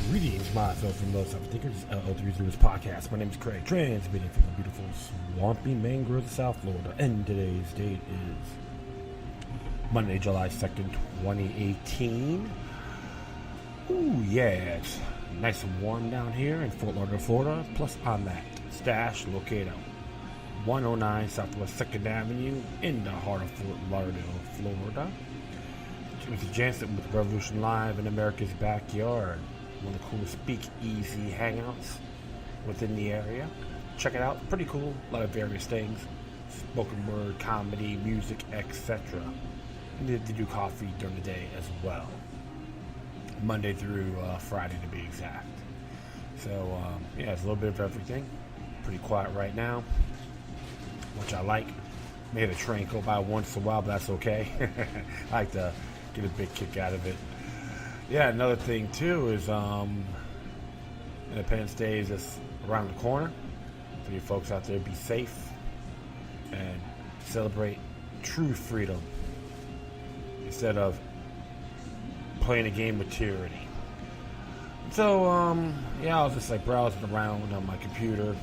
Greetings, my fellow self-thinkers. LL3's podcast. My name is Craig, transmitting from the beautiful, swampy mangroves of South Florida. And today's date is Monday, July 2nd, 2018. Ooh, yeah, it's nice and warm down here in Fort Lauderdale, Florida. Plus, I'm at Stash, located at 109 Southwest 2nd Avenue in the heart of Fort Lauderdale, Florida. Mr. Jansen with Revolution Live in America's backyard. One of the coolest speakeasy hangouts within the area. Check it out. Pretty cool. A lot of various things. Spoken word, comedy, music, etc. And they do coffee during the day as well. Monday through Friday to be exact. So, yeah, it's a little bit of everything. Pretty quiet right now, which I like. May have the train go by once in a while, but that's okay. I like to get a big kick out of it. Yeah, another thing too is Independence Day is just around the corner. So you folks out there, be safe and celebrate true freedom instead of playing a game with tyranny. So yeah, I was just like browsing around on my computer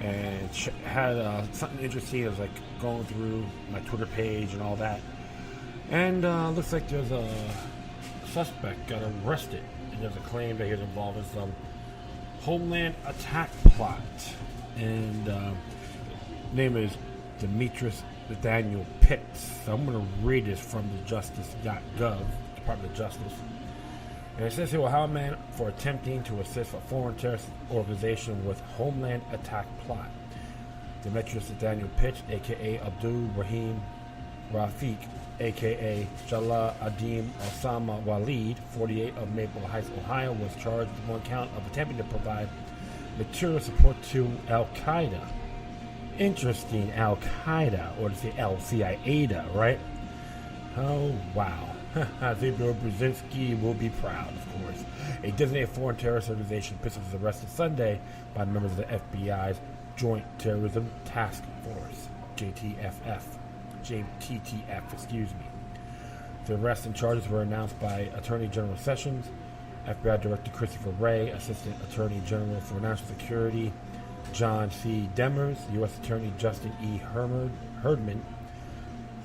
and had something interesting. I was like going through my Twitter page and all that, and looks like there's a suspect got arrested, and there's a claim that he was involved in some Homeland attack plot. And name is Demetrius Nathaniel Pitts. So I'm going to read this from the justice.gov, Department of Justice. And it says here, well, how a man for attempting to assist a foreign terrorist organization with Homeland attack plot. Demetrius Nathaniel Pitts, a.k.a. Abdul Rahim Rafiq, a.k.a. Jalal Adim Osama Walid, 48, of Maple Heights, Ohio, was charged with one count of attempting to provide material support to Al-Qaeda. Interesting, Al-Qaeda, or to say Al-Qaeda, right? Oh, wow. Zebra Brzezinski will be proud, of course. A designated foreign terrorist organization, Pitts was arrested Sunday by members of the FBI's Joint Terrorism Task Force, JTTF. The arrests and charges were announced by Attorney General Sessions, FBI Director Christopher Wray, Assistant Attorney General for National Security John C. Demers, U.S. Attorney Justin E. Herdman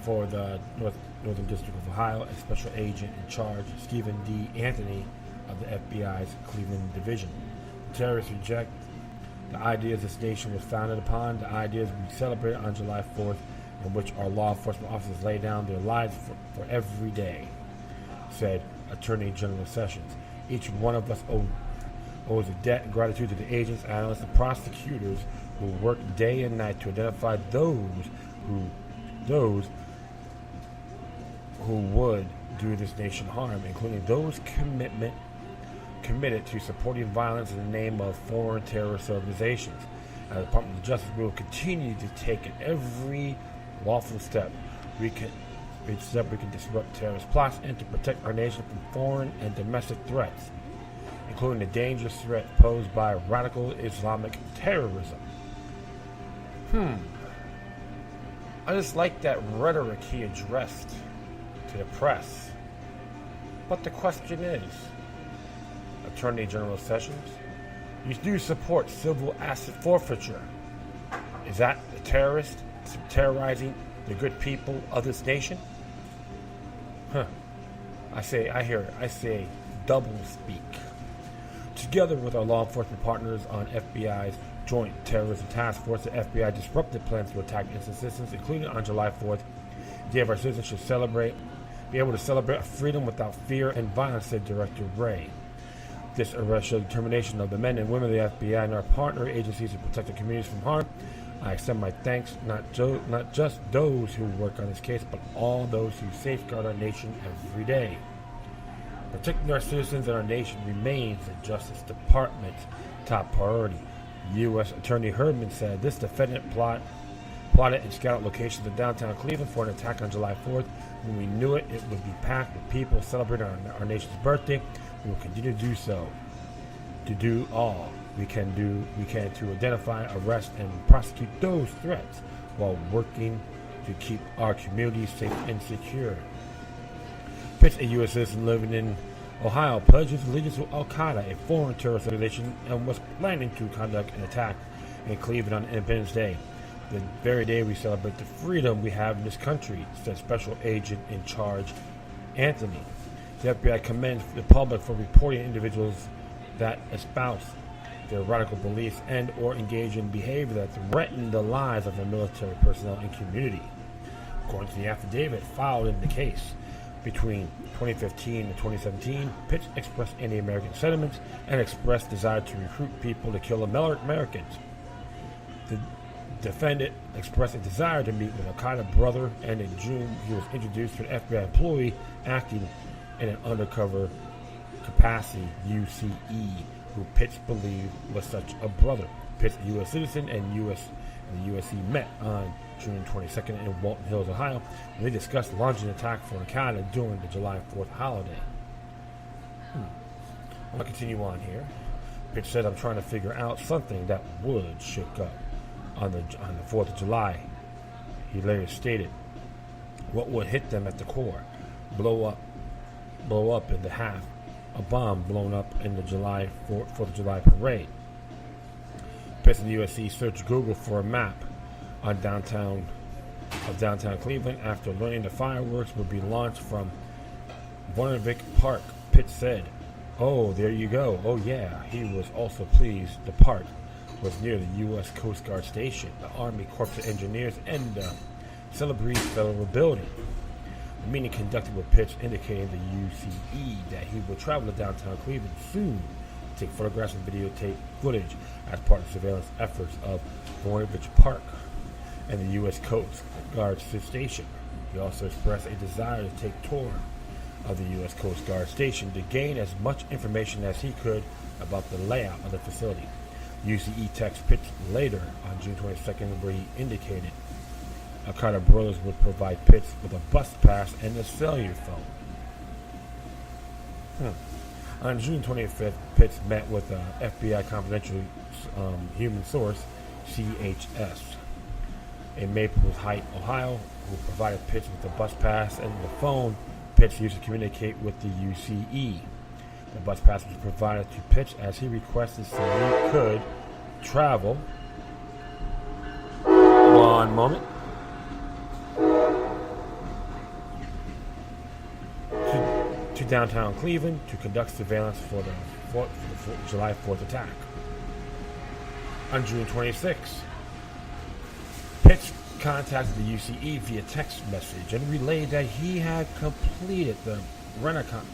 for the Northern District of Ohio, and Special Agent in Charge Stephen D. Anthony of the FBI's Cleveland Division. The terrorists reject the ideas this nation was founded upon, the ideas we celebrate on July 4th, in which our law enforcement officers lay down their lives for every day, said Attorney General Sessions. Each one of us owes a debt and gratitude to the agents, analysts, and prosecutors who work day and night to identify those who would do this nation harm, including those committed to supporting violence in the name of foreign terrorist organizations. As the Department of Justice, we will continue to take every lawful step we can disrupt terrorist plots and to protect our nation from foreign and domestic threats, including the dangerous threat posed by radical Islamic terrorism. I just like that rhetoric he addressed to the press. But the question is, Attorney General Sessions, you do support civil asset forfeiture. Is that the terrorist terrorizing the good people of this nation? I say double speak. Together with our law enforcement partners on FBI's Joint Terrorism Task Force, the FBI disrupted plans to attack innocent citizens, including on July 4th. The day of our citizens should be able to celebrate a freedom without fear and violence, said Director Wray. This arrest showed determination of the men and women of the FBI and our partner agencies to protect the communities from harm. I extend my thanks not just those who work on this case, but all those who safeguard our nation every day. Protecting our citizens and our nation remains the Justice Department's top priority. U.S. Attorney Herdman said this defendant plotted and scouted locations in downtown Cleveland for an attack on July 4th. When we knew it would be packed with people celebrating our nation's birthday. We will continue to do so, to do all we can to identify, arrest, and prosecute those threats while working to keep our communities safe and secure. Pitts, a U.S. citizen living in Ohio pledged his allegiance to Al-Qaeda, a foreign terrorist organization, and was planning to conduct an attack in Cleveland on Independence Day, the very day we celebrate the freedom we have in this country, said Special Agent in Charge Anthony. The FBI commends the public for reporting individuals that espouse their radical beliefs and or engage in behavior that threaten the lives of their military personnel and community. According to the affidavit filed in the case, between 2015 and 2017, Pitts expressed anti-American sentiments and expressed desire to recruit people to kill Americans. The defendant expressed a desire to meet with an Al-Qaeda brother, and in June he was introduced to an FBI employee acting in an undercover capacity, UCE, who Pitts believed was such a brother. Pitts, a U.S. citizen, and the USC met on June 22nd in Walton Hills, Ohio, and they discussed launching an attack for Al-Qaeda during the July 4th holiday. I'm going to continue on here. Pitts said, I'm trying to figure out something that would shake up on the 4th of July. He later stated, what would hit them at the core? Blow up in the half, a bomb blown up in the July 4th of July parade. Pitts and USC searched Google for a map on downtown Cleveland after learning the fireworks would be launched from Bondi Park. Pitts said, oh, there you go. Oh, yeah. He was also pleased the park was near the U.S. Coast Guard Station, the Army Corps of Engineers, and the Celebrity Federal Building. The meeting conducted with Pitts indicating the UCE that he would travel to downtown Cleveland soon to take photographs and videotape footage as part of surveillance efforts of Bondi Park and the U.S. Coast Guard Station. He also expressed a desire to take a tour of the U.S. Coast Guard Station to gain as much information as he could about the layout of the facility. UCE texted Pitts later on June 22nd where he indicated Al-Qaeda brothers would provide Pitts with a bus pass and a cellular phone. On June 25th, Pitts met with FBI confidential human source, CHS, in Maples Heights, Ohio, who provided Pitts with a bus pass and the phone Pitts used to communicate with the UCE. The bus pass was provided to Pitts as he requested so he could travel. One moment. To downtown Cleveland to conduct surveillance for the July 4th attack. On June 26th, Pitts contacted the UCE via text message and relayed that he had completed the Renaissance.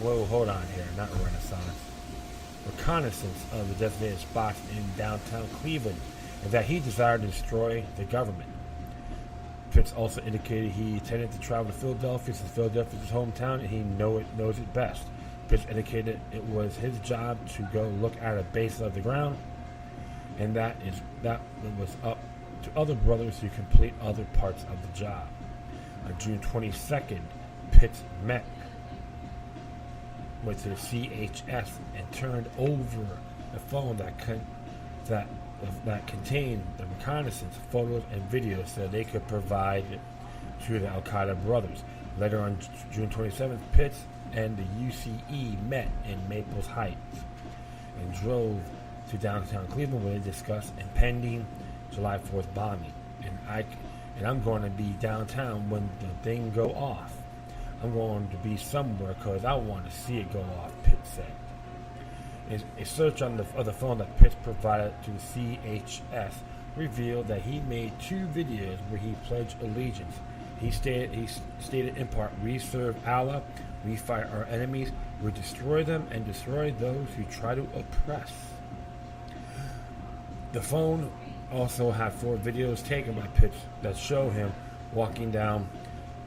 Whoa, hold on here, not Renaissance. Reconnaissance of the designated spots in downtown Cleveland, and that he desired to destroy the government. Pitts also indicated he intended to travel to Philadelphia since Philadelphia is his hometown and he knows it best. Pitts indicated it was his job to go look at a base of the ground, and that it was up to other brothers to complete other parts of the job. On June 22nd, Pitts met with the CHS and turned over the phone that contained the reconnaissance photos and videos so they could provide to the Al-Qaeda brothers. Later on June 27th, Pitts and the UCE met in Maples Heights and drove to downtown Cleveland where they discussed impending July 4th bombing. And I'm going to be downtown when the thing go off. I'm going to be somewhere because I want to see it go off, Pitts said. A search on the phone that Pitts provided to the CHS revealed that he made 2 videos where he pledged allegiance. He stated in part, we serve Allah, we fight our enemies, we destroy them and destroy those who try to oppress. The phone also had 4 videos taken by Pitts that show him walking down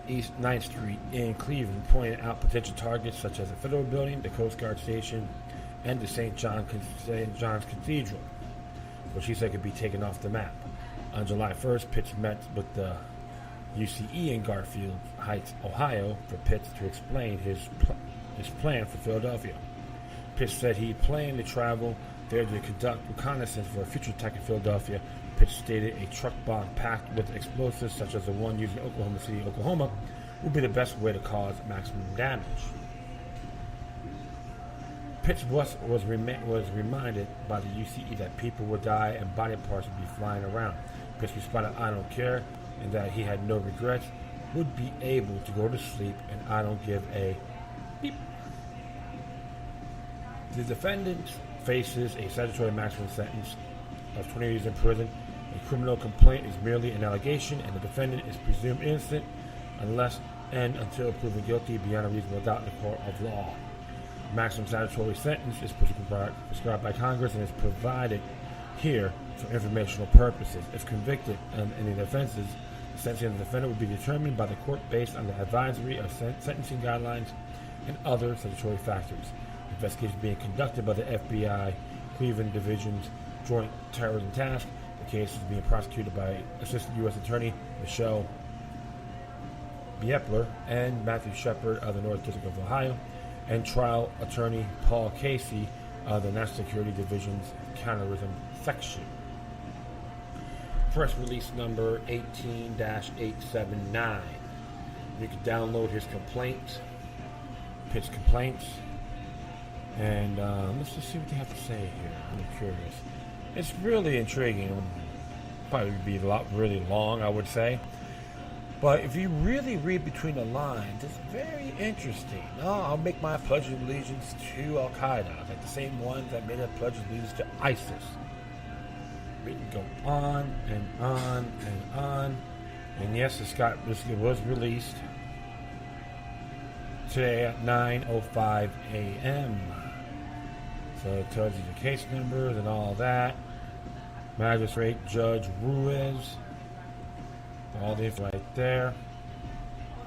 East 9th Street in Cleveland, pointing out potential targets such as the Federal Building, the Coast Guard Station, and the St. John's Cathedral, which he said could be taken off the map. On July 1st, Pitts met with the UCE in Garfield Heights, Ohio, for Pitts to explain his plan for Philadelphia. Pitts said he planned to travel There to conduct reconnaissance for a future attack in Philadelphia. Pitts stated a truck bomb packed with explosives such as the one used in Oklahoma City, Oklahoma, would be the best way to cause maximum damage. Pitts was reminded by the UCE that people would die and body parts would be flying around. Pitts responded, "I don't care," and that he had no regrets, would be able to go to sleep, and I don't give a beep. The defendant faces a statutory maximum sentence of 20 years in prison. A criminal complaint is merely an allegation, and the defendant is presumed innocent unless and until proven guilty beyond a reasonable doubt in the court of law. Maximum statutory sentence is prescribed by Congress and is provided here for informational purposes. If convicted of any offenses, the sentencing of the defendant will be determined by the court based on the advisory of sentencing guidelines and other statutory factors. Investigation being conducted by the FBI Cleveland Division's Joint Terrorism Task. The case is being prosecuted by Assistant U.S. Attorney Michelle Biepler and Matthew Shepard of the North District of Ohio, and Trial Attorney Paul Casey of the National Security Division's Counterterrorism Section. Press release number 18-879. You can download his complaint, Pitts complaints, and let's just see what they have to say here. I'm curious. It's really intriguing. It would probably be really long, I would say. But if you really read between the lines, it's very interesting. I'll make my pledge of allegiance to Al Qaeda, like the same ones that made a pledge of allegiance to ISIS. We can go on and on and on. And yes, it was released today at 9:05 a.m. So it tells you the case numbers and all that. Magistrate Judge Ruiz. All the info right there.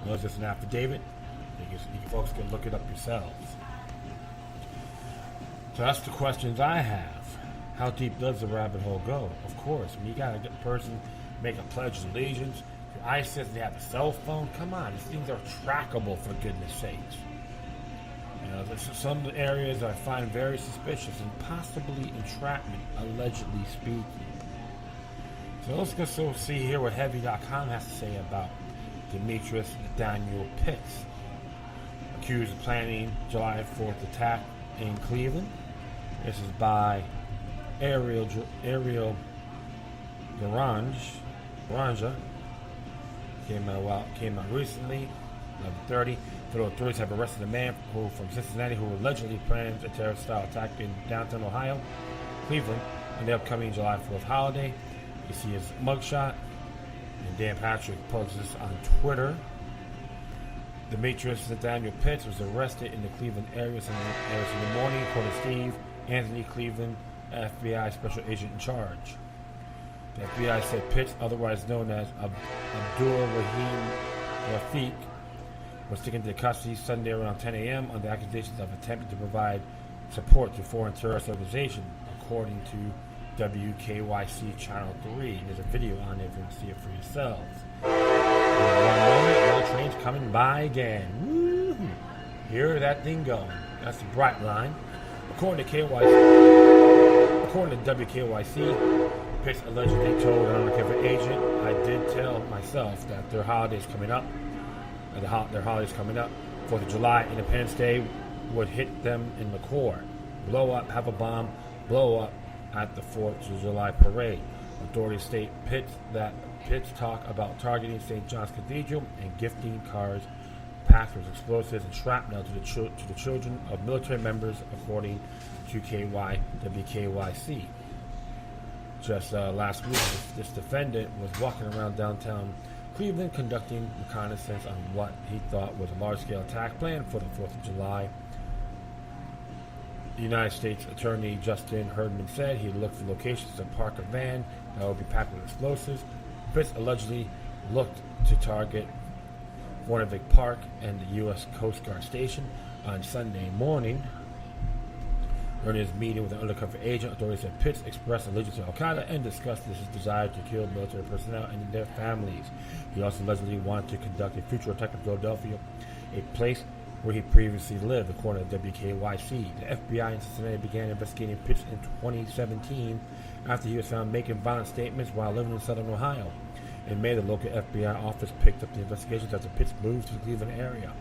Was just an affidavit. You folks can look it up yourselves. So that's the questions I have. How deep does the rabbit hole go? Of course, when you got a person make a pledge of allegiance to ISIS, they have a cell phone. Come on, these things are trackable, for goodness sakes. You know, there's some areas I find very suspicious and possibly entrapment, allegedly speaking. So let's go see here what Heavy.com has to say about Demetrius Nathaniel Pitts, accused of planning July 4th attack in Cleveland. This is by Ariel Garanja. Came out recently, 11:30. Federal authorities have arrested a man from Cincinnati who allegedly plans a terrorist-style attack in downtown Ohio, Cleveland, on the upcoming July 4th holiday. You see his mugshot, and Dan Patrick posts this on Twitter. Demetrius Nathaniel Pitts was arrested in the Cleveland area in the morning, according to Steve Anthony Cleveland, FBI special agent in charge. The FBI said Pitts, otherwise known as Abdul Rahim Rafiq, was taken into custody Sunday around 10 a.m. on the accusations of attempting to provide support to foreign terrorist organizations, according to WKYC Channel 3. There's a video on it if you can see it for yourselves. In one moment, all trains coming by again. Woo! Hear that thing going. That's the bright line. According to WKYC, Pitts allegedly told an undercover agent, "I did tell myself that their holiday's coming up. Their holiday's coming up. 4th of July, Independence Day would hit them in the core. Blow up, have a bomb, blow up at the 4th of July parade." Authorities state Pitts talk about targeting St. John's Cathedral and gifting cars packed with explosives and shrapnel to the children of military members, according to WKYC. Just last week, this defendant was walking around downtown Cleveland conducting reconnaissance on what he thought was a large-scale attack plan for the 4th of July. The United States Attorney Justin Herdman said he looked for locations to park a van that would be packed with explosives. Pitts allegedly looked to target Warnavik Park and the U.S. Coast Guard Station on Sunday morning. During his meeting with an undercover agent, authorities said Pitts expressed allegiance to Al Qaeda and discussed his desire to kill military personnel and their families. He also allegedly wanted to conduct a future attack in Philadelphia, a place where he previously lived, according to WKYC. The FBI in Cincinnati began investigating Pitts in 2017 after he was found making violent statements while living in southern Ohio. In May, the local FBI office picked up the investigations after Pitts moved to the Cleveland area.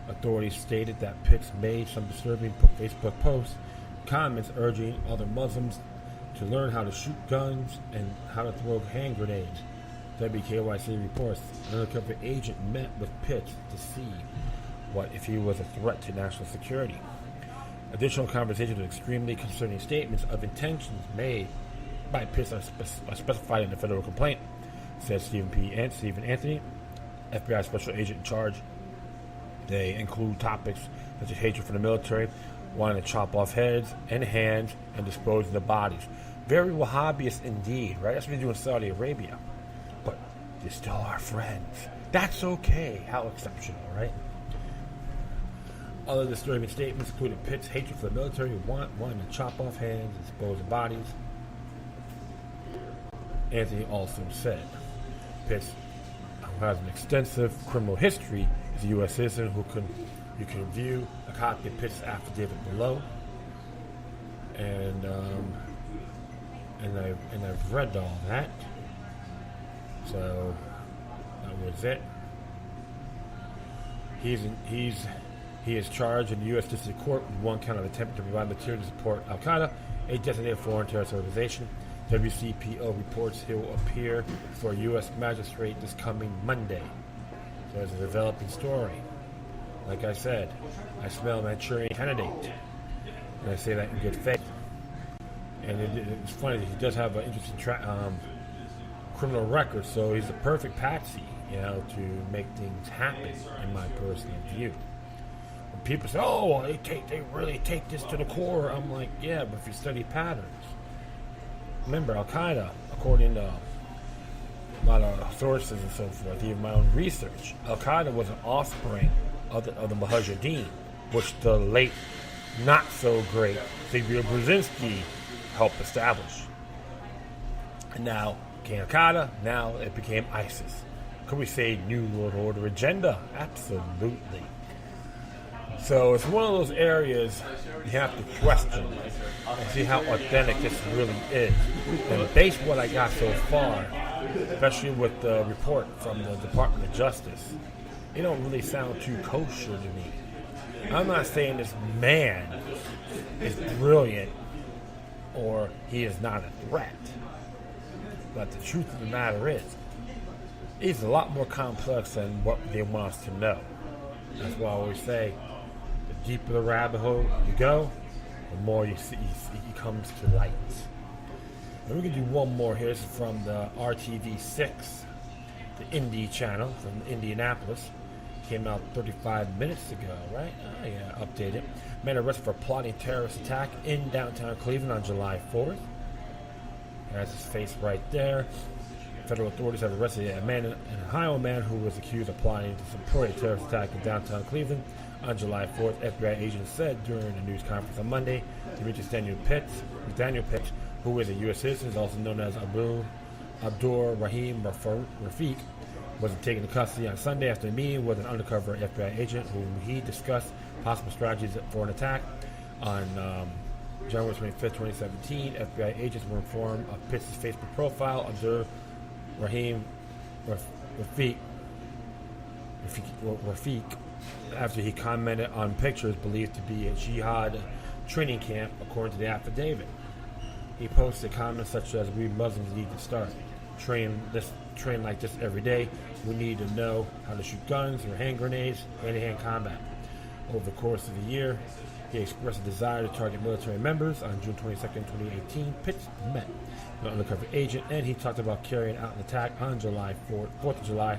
Authorities stated that Pitts made some disturbing Facebook posts, comments urging other Muslims to learn how to shoot guns and how to throw hand grenades. WKYC reports an undercover agent met with Pitts to see what if he was a threat to national security. Additional conversations with extremely concerning statements of intentions made by Pitts are specified in the federal complaint, said Stephen Anthony, FBI special agent in charge. They include topics such as hatred for the military, wanting to chop off heads and hands and dispose of the bodies. Very Wahhabist indeed, right? That's what they do in Saudi Arabia. But they're still our friends. That's okay. How exceptional, right? Other disturbing statements included Pitt's hatred for the military, wanting to chop off hands and dispose of bodies. Anthony also said Pitts, who has an extensive criminal history, is a U.S. citizen you can view a copy of Pitt's affidavit below. And I've read all that. So that was it. He is charged in the U.S. District Court with one count of attempt to provide material to support Al-Qaeda, a designated foreign terrorist organization. WCPO reports he will appear before a U.S. magistrate this coming Monday. So it's a developing story. Like I said, I smell a Manchurian candidate. And I say that in good faith. And it's funny that he does have an interesting criminal record, so he's a perfect patsy, to make things happen, in my personal view. When people say, oh, they really take this to the core, I'm like, yeah, but if you study patterns. Remember, Al-Qaeda, according to a lot of sources and so forth, even my own research, Al-Qaeda was an offspring of the Mujahideen, which the late, not-so-great Zigbee Brzezinski helped establish. And now, became Al-Qaeda, now it became ISIS. Could we say New World Order agenda? Absolutely. So it's one of those areas you have to question and see how authentic this really is. And based on what I got so far, especially with the report from the Department of Justice, it don't really sound too kosher to me. I'm not saying this man is brilliant or he is not a threat. But the truth of the matter is, he's a lot more complex than what they want us to know. That's why I always say, the deeper the rabbit hole you go, the more you see he comes to light. And we're going to do one more here. This is from the RTV6, the Indy channel from Indianapolis. Came out 35 minutes ago, right? Oh, yeah, updated. Man arrested for plotting terrorist attack in downtown Cleveland on July 4th. That's his face right there. Federal authorities have arrested an Ohio man who was accused of plotting to support a terrorist attack in downtown Cleveland on July 4th. FBI agents said during a news conference on Monday, Nathaniel Pitts, who is a U.S. citizen, is also known as Abdur Rahim Rafiq, was taken into custody on Sunday after a meeting with an undercover FBI agent whom he discussed possible strategies for an attack. On January 25th, 2017, FBI agents were informed of Pitts' Facebook profile, Abdur Rahim Rafiq, after he commented on pictures believed to be a jihad training camp, according to the affidavit. He posted comments such as, "We Muslims need to start train like this every day. We need to know how to shoot guns or hand grenades, hand-to-hand combat." Over the course of the year, he expressed a desire to target military members. On June 22nd, 2018, Pitts met an undercover agent, and he talked about carrying out an attack on July 4th of July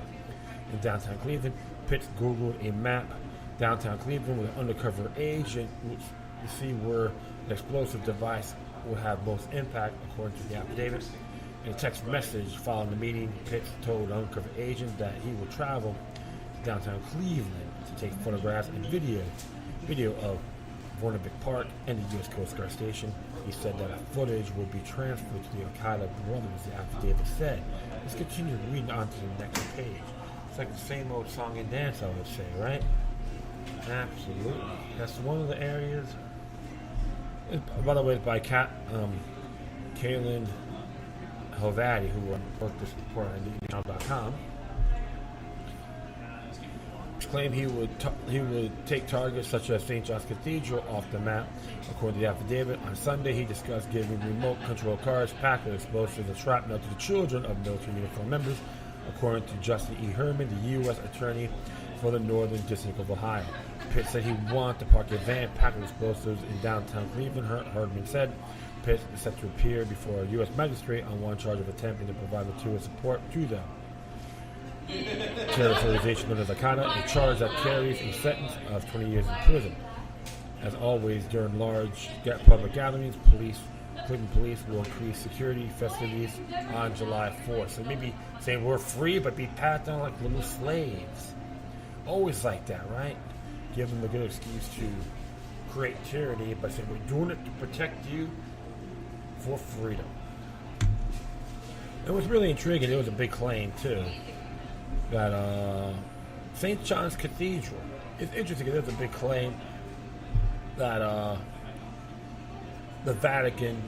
in downtown Cleveland. Pitts Googled a map downtown Cleveland with an undercover agent, which you see where the explosive device will have most impact, according to the affidavit. In a text message following the meeting, Pitts told the undercover agent that he will travel to downtown Cleveland to take photographs and video of Vornavik Park and the U.S. Coast Guard Station. He said that footage will be transferred to the Al-Qaeda brothers, the affidavit said. Let's continue reading on to the next page. It's like the same old song and dance, I would say, right? Absolutely. That's one of the areas. By the way, it's by Kaylin Hovadi, who wrote this report on DeTain.com. Claimed he would take targets such as St. John's Cathedral off the map. According to the affidavit, on Sunday he discussed giving remote control cars packed with explosives and shrapnel to the children of military uniform members, according to Justin E. Herman, the U.S. Attorney for the Northern District of Ohio. Pitt said he wanted to park a van packed with explosives in downtown Cleveland. Herman said Pitt is set to appear before a U.S. magistrate on one charge of attempting to provide material support to them. Terrorist organization known as Ghouta, a charge that carries a sentence of 20 years in prison. As always, during large public gatherings, Cleveland police will increase security festivities on July 4th. So maybe saying we're free, but be passed down like little slaves. Always like that, right? Give them a good excuse to create tyranny by saying we're doing it to protect you for freedom. It was really intriguing. It was a big claim, too, that St. John's Cathedral. It's interesting because there's a big claim that the Vatican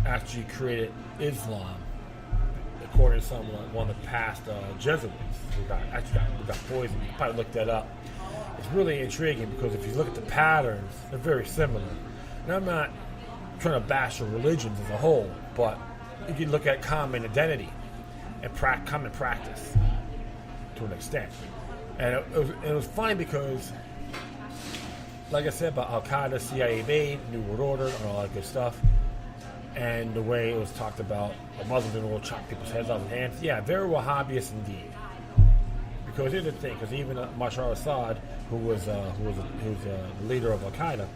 actually created Islam, according to one of the past Jesuits who got poisoned. You can probably look that up. It's really intriguing because if you look at the patterns, they're very similar. And I'm not trying to bash the religions as a whole, but you can look at common identity and common practice to an extent. And it was funny because, like I said, about Al-Qaeda, CIA, New World Order, and all that good stuff, and the way it was talked about, the Muslims will chop people's heads off with hands. Yeah, very Wahhabist indeed. Because here's the thing, because even Bashar Assad, who was the leader of Al-Qaeda,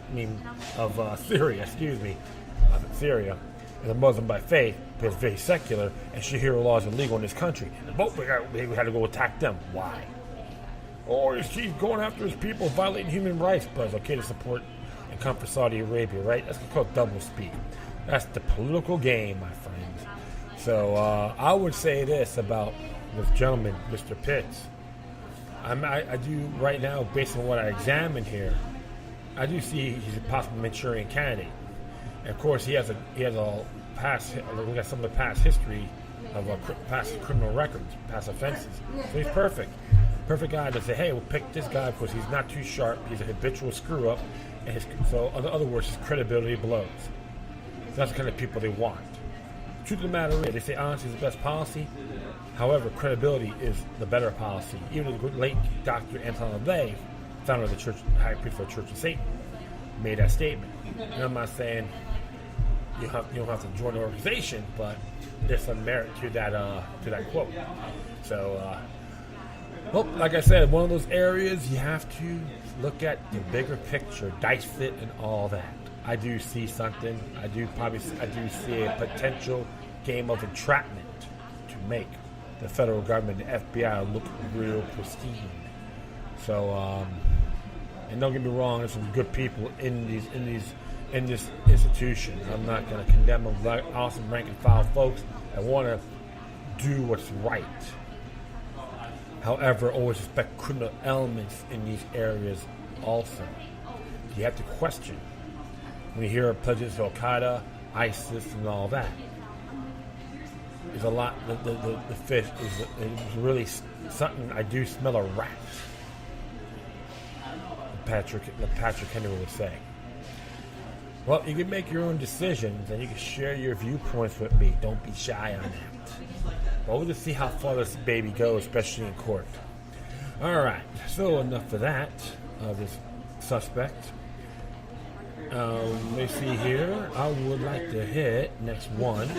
of Syria, Syria, is a Muslim by faith, but is very secular, and Sharia law is illegal in this country. But we had to go attack them. Why? Oh, he's going after his people, violating human rights, but it's okay to support and come for Saudi Arabia, right? That's called double speak. That's the political game, my friends. So I would say this about this gentleman, Mr. Pitts. I do right now, based on what I examined here, I do see he's a possible Manchurian candidate. And of course, he has a past. We got some of the past history of past criminal records, past offenses. So he's perfect guy to say, hey, we'll pick this guy because he's not too sharp. He's a habitual screw up, and so in other words, his credibility blows. So that's the kind of people they want. The truth of the matter is, they say honesty is the best policy. However, credibility is the better policy. Even the late Dr. Anton LaVey, founder of the Church, High Priest of the Church of Satan, made that statement. And I'm not saying you don't have to join the organization, but there's some merit to that quote. So, well, like I said, one of those areas you have to look at the bigger picture, dice it, and all that. I do see something. I do see a potential game of entrapment to make the federal government, the FBI, look real pristine. So, and don't get me wrong, there's some good people in this institution. I'm not going to condemn them. Like awesome rank and file folks that want to do what's right. However, always suspect criminal elements in these areas also. You have to question when you hear of pledges to Al-Qaeda, ISIS, and all that. There's a lot. The fish is really something. I do smell a rat. Patrick Henry would say. Well, you can make your own decisions and you can share your viewpoints with me. Don't be shy on that. Well, we'll just see how far this baby goes, especially in court. All right. So enough of that. This suspect. Let me see here. I would like to hit next one.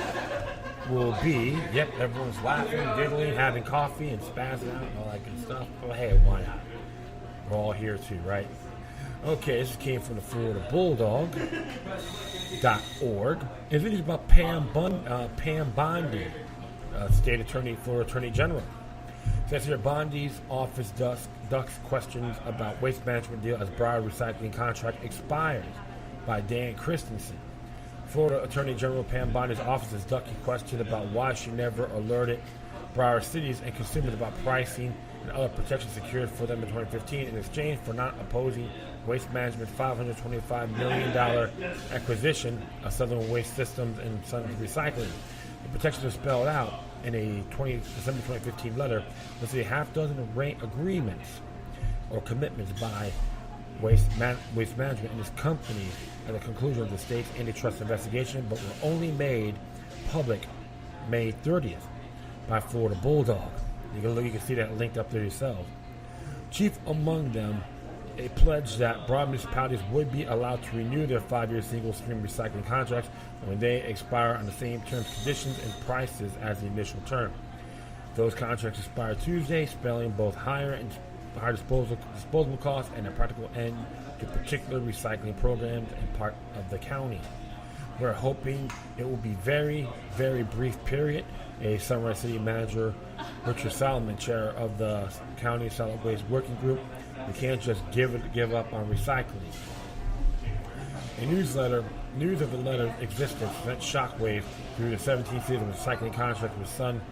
Will be, yep, everyone's laughing, giggling, having coffee, and spazzing out, and all that good stuff. Well, hey, why not? We're all here too, right? Okay, this came from the Florida Bulldog.org. It's really about Pam Bondi, State Attorney, Florida Attorney General. It says here, Bondi's office ducks questions about waste management deal as Broward recycling contract expires by Dan Christensen. Florida Attorney General Pam Bondi's office is ducking question about why she never alerted Broward cities and consumers about pricing and other protections secured for them in 2015 in exchange for not opposing Waste Management's $525 million acquisition of Southern Waste Systems and Sons Recycling. The protections are spelled out in a December 2015 letter with a half dozen agreements or commitments by Waste Management and its company at the conclusion of the state's antitrust investigation, but were only made public May 30th by Florida Bulldog. You can see that linked up there yourself. Chief among them, a pledge that Broward municipalities would be allowed to renew their 5-year single-stream recycling contracts when they expire on the same terms, conditions, and prices as the initial term. Those contracts expire Tuesday, spelling both higher disposable costs and a practical end to particular recycling programs and part of the county. We're hoping it will be very, very brief period. A Sunrise City Manager, Richard Solomon, chair of the County Solid Waste Working Group, we can't just give up on recycling. A news of the letter's existence sent shockwaves through the 17th season of recycling contract with Sun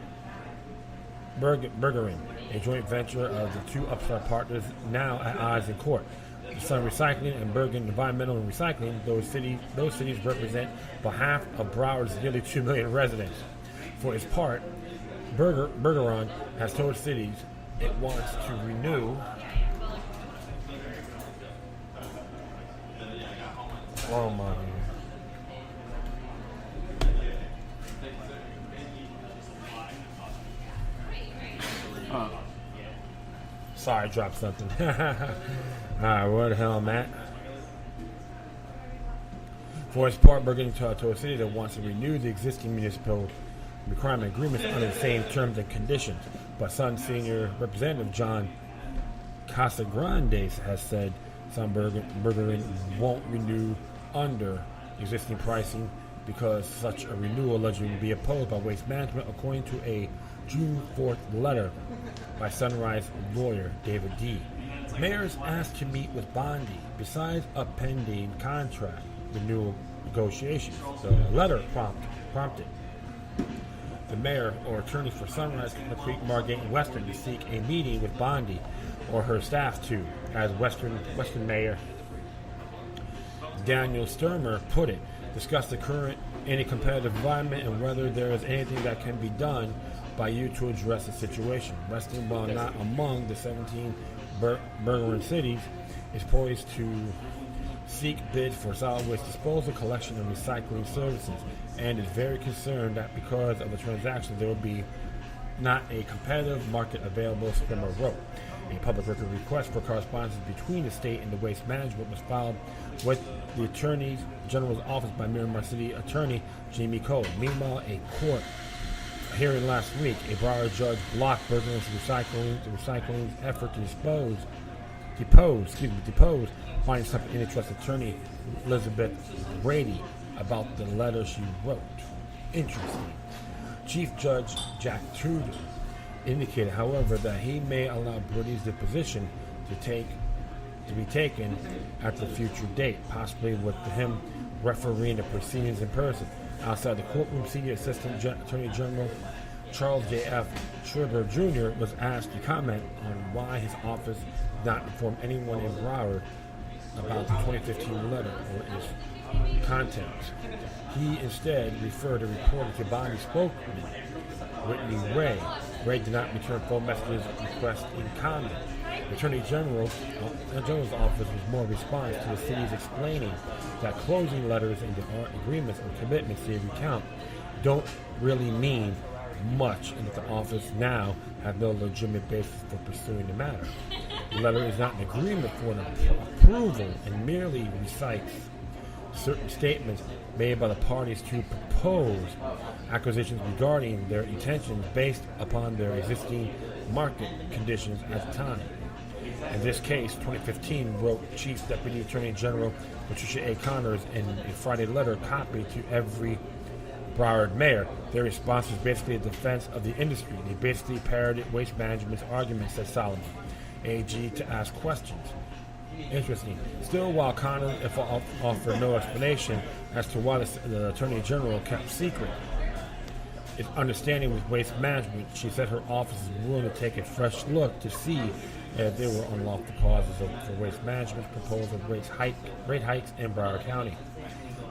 Bergerin, a joint venture of the two upstart partners now at odds in court. Sun Recycling and Bergen Environmental and Recycling, those cities represent about half of Broward's nearly 2 million residents. For its part, Bergeron has told cities it wants to renew Sorry, I dropped something. Alright, where the hell I'm at? For its part, Bergen told a city that wants to renew the existing municipal requirement agreements under the same terms and conditions. But Sun Senior Representative John Casagrande has said Sun Bergerin won't renew under existing pricing because such a renewal allegedly will be opposed by Waste Management, according to a June 4th letter by Sunrise lawyer David D. Mayors asked to meet with Bondi besides a pending contract renewal negotiations. The letter prompted the mayor or attorneys for Sunrise, Creek, Margate, and Western to seek a meeting with Bondi or her staff to, as Western Mayor Daniel Sturmer put it, discuss the current anti-competitive environment and whether there is anything that can be done by you to address the situation. Western, while not among the 17 Bergeron cities, is poised to seek bids for solid waste disposal, collection, and recycling services, and is very concerned that because of the transaction there will be not a competitive market available, Sturmer wrote. A public record request for correspondence between the state and the waste management was filed with the Attorney General's office by Miramar City Attorney Jamie Cole. Meanwhile, a court hearing last week, a Broward judge blocked Bergeron's recycling's effort to depose finding something antitrust attorney Elizabeth Brady about the letter she wrote. Interesting. Chief Judge Jack Tudor indicated, however, that he may allow Brady's deposition to be taken at a future date, possibly with him refereeing the proceedings in person. Outside the courtroom, Senior Assistant Attorney General Charles J.F. Schreiber Jr. was asked to comment on why his office did not inform anyone in Broward about the 2015 letter or its contents. He instead referred a reporter to Bondi spokesman Whitney Ray. Ray did not return phone messages request in comment. The Attorney General's office was more responsive to the cities explaining that closing letters and agreements or commitments they recount don't really mean much, and that the office now has no legitimate basis for pursuing the matter. The letter is not an agreement for an approval and merely recites certain statements made by the parties to propose acquisitions regarding their intentions based upon their existing market conditions at the time. In this case, 2015 wrote Chief Deputy Attorney General Patricia A. Connors in a Friday letter copied to every Broward mayor. Their response was basically a defense of the industry. They basically parroted Waste Management's arguments, said Solomon, AG, to ask questions. Interesting. Still, while Connors offered no explanation as to why the Attorney General kept secret its understanding with waste management, she said her office is willing to take a fresh look to see if there were unlawful causes for waste management proposal of rate hikes in Broward County.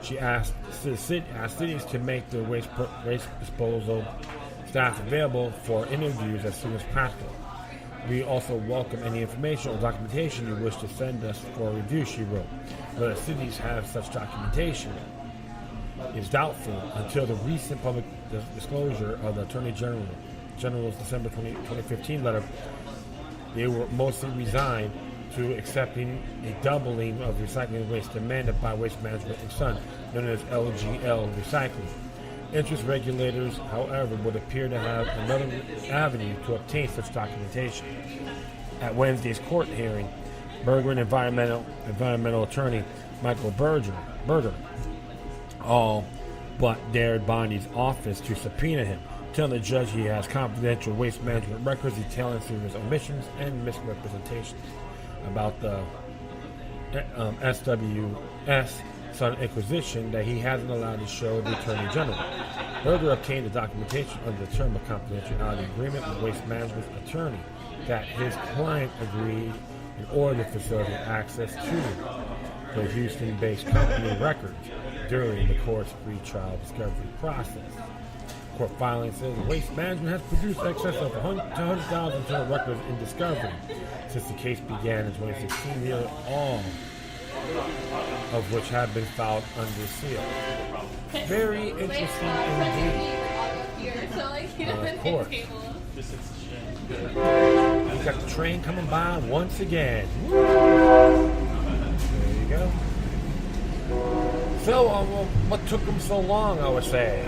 She asked cities to make their waste disposal staff available for interviews as soon as practical. We also welcome any information or documentation you wish to send us for review, she wrote. Whether cities have such documentation is doubtful until the recent public disclosure of the Attorney General's December 2015 letter. They were mostly resigned to accepting a doubling of recycling waste demanded by Waste Management and Stunt, known as LGL recycling. Interest regulators, however, would appear to have another avenue to obtain such documentation. At Wednesday's court hearing, Berger and environmental attorney Michael Berger all but dared Bondi's office to subpoena him, telling the judge he has confidential waste management records detailing serious omissions and misrepresentations about the SWS Sun Inquisition that he hasn't allowed to show the Attorney General. Berger obtained the documentation under the term of confidentiality agreement with Waste Management's attorney that his client agreed in order to facilitate access to the Houston-based company records during the court's pre-trial discovery process. Court filing says Waste Management has produced excess of 100,000 total records in discovery since the case began in 2016, nearly all of which have been filed under seal. Very interesting indeed. Of course. We got the train coming by once again. There you go. So, what took them so long, I would say?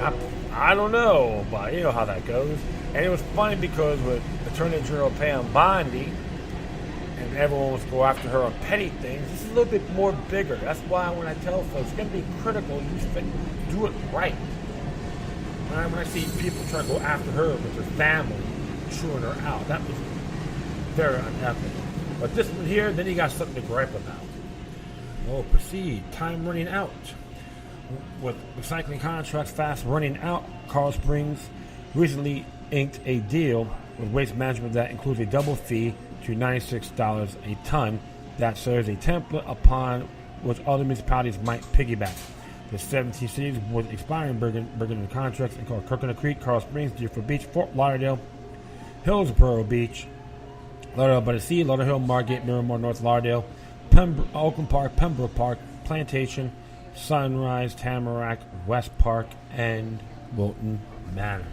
I don't know, but you know how that goes. And it was funny because with Attorney General paying Bondi, and everyone wants to go after her on petty things, this is a little bit more bigger. That's why when I tell folks, it's going to be critical, do it right. When I see people try to go after her with her family, chewing her out, that was very unethical. But this one here, then you got something to gripe about. Oh, proceed. Time running out. With recycling contracts fast running out, Carl Springs recently inked a deal with Waste Management that includes a double fee to $96 a ton that serves a template upon which other municipalities might piggyback. The 17 cities with expiring Bergen contracts include Coconut Creek, Carl Springs, Deerfield Beach, Fort Lauderdale, Hillsborough Beach, Lauderdale by the Sea, Lauderhill, Margate, Miramar, North Lauderdale, Oakland Park, Pembroke Park, Plantation, Sunrise, Tamarack, West Park, and Wilton Manor.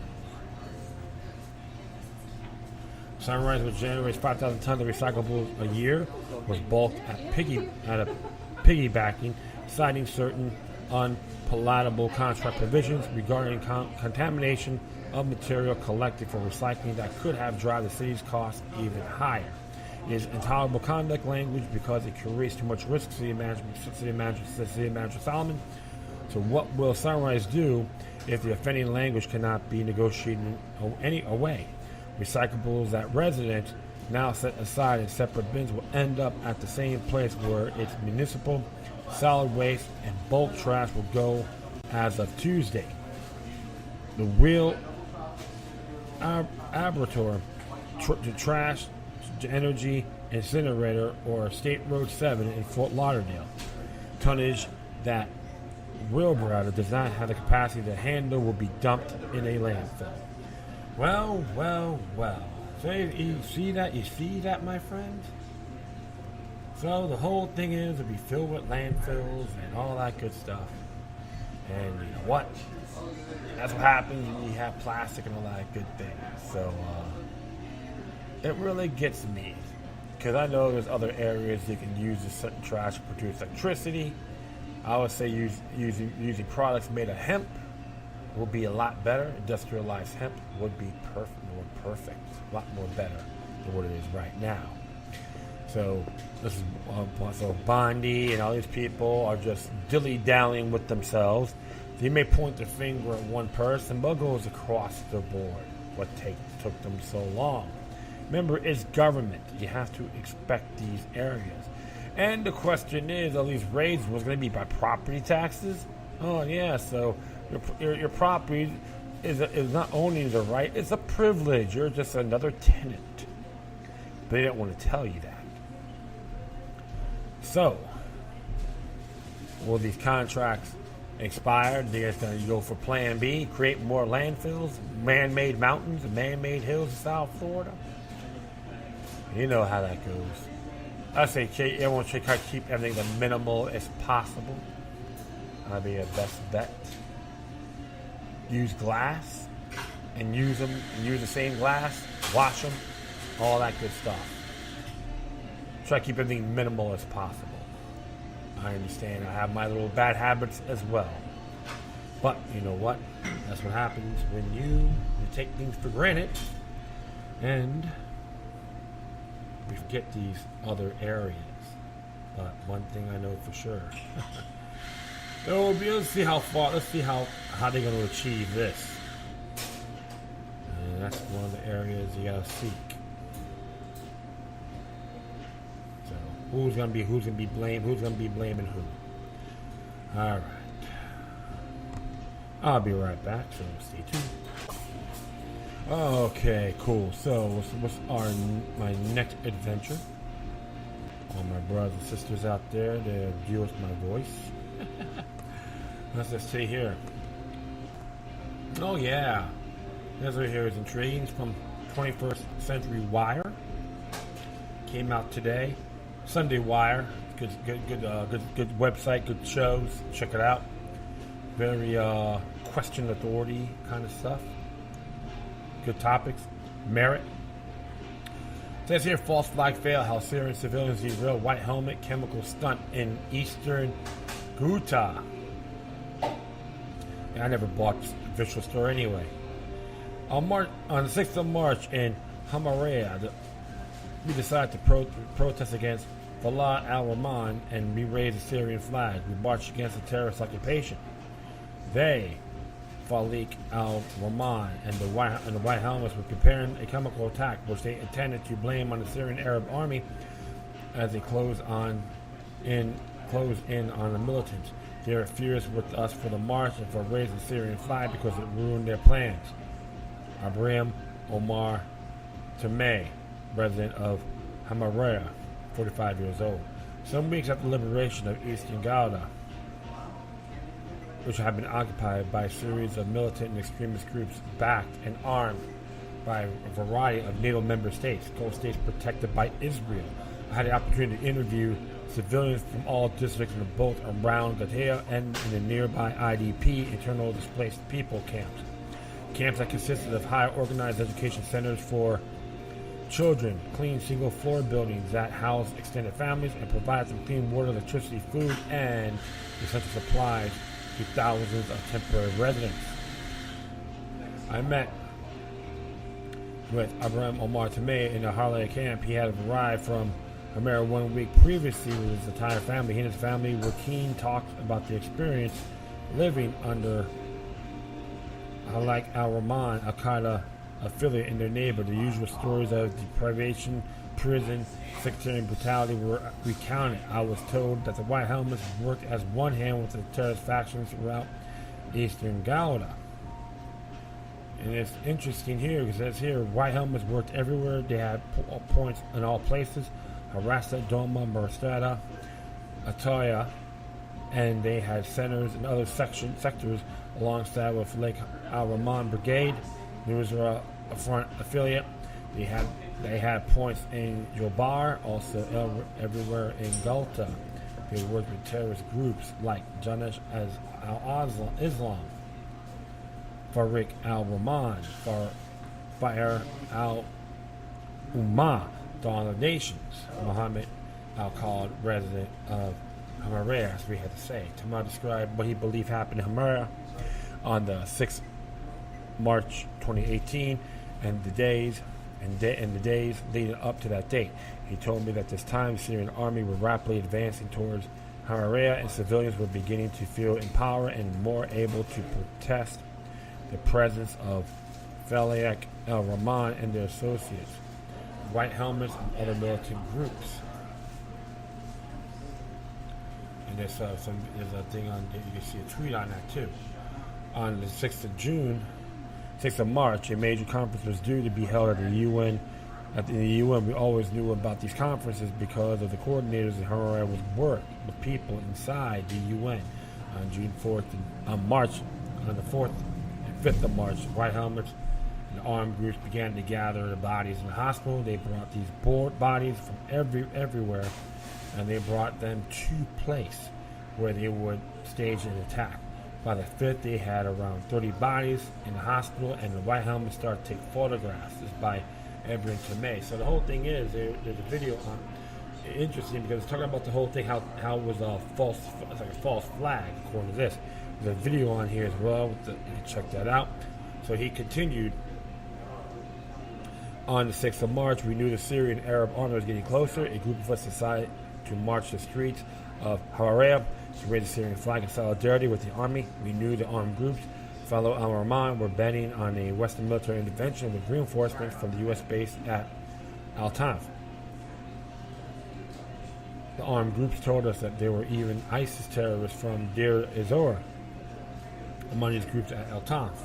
Sunrise, which generates 5,000 tons of recyclables a year, was balked at piggybacking, citing certain unpalatable contract provisions regarding contamination of material collected for recycling that could have driven the city's costs even higher. It is intolerable conduct language because it creates too much risk. City Manager Solomon. So what will Sunrise do if the offending language cannot be negotiated away? Recyclables that residents now set aside in separate bins will end up at the same place where its municipal solid waste and bulk trash will go as of Tuesday. The Wheel Aberrator to Trash to Energy Incinerator or State Road 7 in Fort Lauderdale. Tonnage that Wheelbarrow does not have the capacity to handle will be dumped in a landfill. Well. So you see that, my friends? So the whole thing is to be filled with landfills and all that good stuff. And you know what? That's what happens when you have plastic and all that good things. So it really gets me. Because I know there's other areas you can use this certain trash to produce electricity. I would say using products made of hemp will be a lot better. Industrialized hemp would be perfect, a lot more better than what it is right now. So this is so Bondi and all these people are just dilly-dallying with themselves. So you may point the finger at one person, but it goes across the board. What took them so long? Remember, it's government. You have to expect these areas. And the question is, are these raids was going to be by property taxes? Oh yeah, so your property, is not only the right, it's a privilege. You're just another tenant. But they don't want to tell you that. So, will these contracts expire? They're going to go for Plan B, create more landfills, man-made mountains, and man-made hills in South Florida. You know how that goes. I say everyone should try to keep everything as minimal as possible. That'd be a best bet. Use glass and use the same glass, wash them, all that good stuff. Try to keep everything minimal as possible. I understand I have my little bad habits as well. But you know what? That's what happens when you take things for granted and we forget these other areas. But one thing I know for sure. Let's see how far, let's see how they're going to achieve this. And that's one of the areas you got to seek. So, who's going to be blamed, who's going to be blaming who. All right. I'll be right back, so stay tuned. Okay, cool. So, what's my next adventure? All my brothers and sisters out there that deal with my voice. Let's just see here. Oh yeah, this right here is intriguing. It's from 21st Century Wire. Came out today. Sunday Wire. Good website. Good shows. Check it out. Very question authority kind of stuff. Good topics. Merit. It says here, false flag fail. How Syrian civilians derail white helmet chemical stunt in eastern Ghouta. I never bought the official store anyway. On the 6th of March in Hamaraya, we decided to protest against Falah al-Rahman and we raised the Syrian flag. We marched against the terrorist occupation. They, Falik al-Rahman and the White Helmets, were preparing a chemical attack which they intended to blame on the Syrian Arab army as they closed in on the militants. They are furious with us for the march and for raising the Syrian flag because it ruined their plans. Abraham Omar Tamay, resident of Hamaraya, 45 years old. Some weeks after the liberation of eastern Ghouta, which had been occupied by a series of militant and extremist groups backed and armed by a variety of NATO member states, Gulf states protected by Israel. I had the opportunity to interview civilians from all districts in both around Detain and in the nearby IDP, internal displaced people camps. Camps that consisted of high organized education centers for children, clean single-floor buildings that housed extended families and provided them clean water, electricity, food, and essential supplies to thousands of temporary residents. I met with Abraham Omar Tamay in the Harley camp. He had arrived from America 1 week previously with his entire family. He and his family were keen talks about the experience living under Halak al-Rahman, Al-Qaeda affiliate in their neighborhood. The usual stories of deprivation, prison, sectarian brutality were recounted. I was told that the White Helmets worked as one hand with the terrorist factions throughout eastern Ghouta. And it's interesting here because it says here, White Helmets worked everywhere. They had points in all places. Harassa, Doma, Marstrata, Atoya, and they had centers in other sectors alongside with Lake al-Rahman Brigade. There was a front affiliate. They had points in Jobar, also everywhere in Ghouta. They worked with terrorist groups like Janash as al-Islam, Farik al-Rahman, Fire al-Ummah, Dawn of Nations, Muhammad al-Khalid, resident of Hamaraya, as we had to say. Tamar described what he believed happened in Hamaraya on the 6th March 2018 and the days leading up to that date. He told me that this time the Syrian army were rapidly advancing towards Hamaraya and civilians were beginning to feel empowered and more able to protest the presence of Falayak al-Rahman and their associates, White Helmets, and other militant groups. And there's a thing on, you can see a tweet on that too. On the 6th of June, 6th of March, a major conference was due to be held at the UN. At the UN, we always knew about these conferences because of the coordinators and how I was work with people inside the UN. On June 4th and on the 4th and 5th of March, white helmets and armed groups began to gather the bodies in the hospital. They brought these bodies from everywhere, and they brought them to place where they would stage an attack. By the 5th, they had around 30 bodies in the hospital, and the white helmets started to take photographs. This is by Edwin Tomei. So the whole thing is, there's a video on, interesting because it's talking about the whole thing, how it was a false, it's like a false flag, according to this. There's a video on here as well, you can check that out. So he continued, on the 6th of March, we knew the Syrian Arab army was getting closer. A group of us decided to march the streets of Hamareb to raise the Syrian flag in solidarity with the army. We knew the armed groups, fellow Al-Rahman, were betting on a Western military intervention with reinforcements from the U.S. base at Al-Tanf. The armed groups told us that there were even ISIS terrorists from Deir ez-Zor among these groups at Al-Tanf.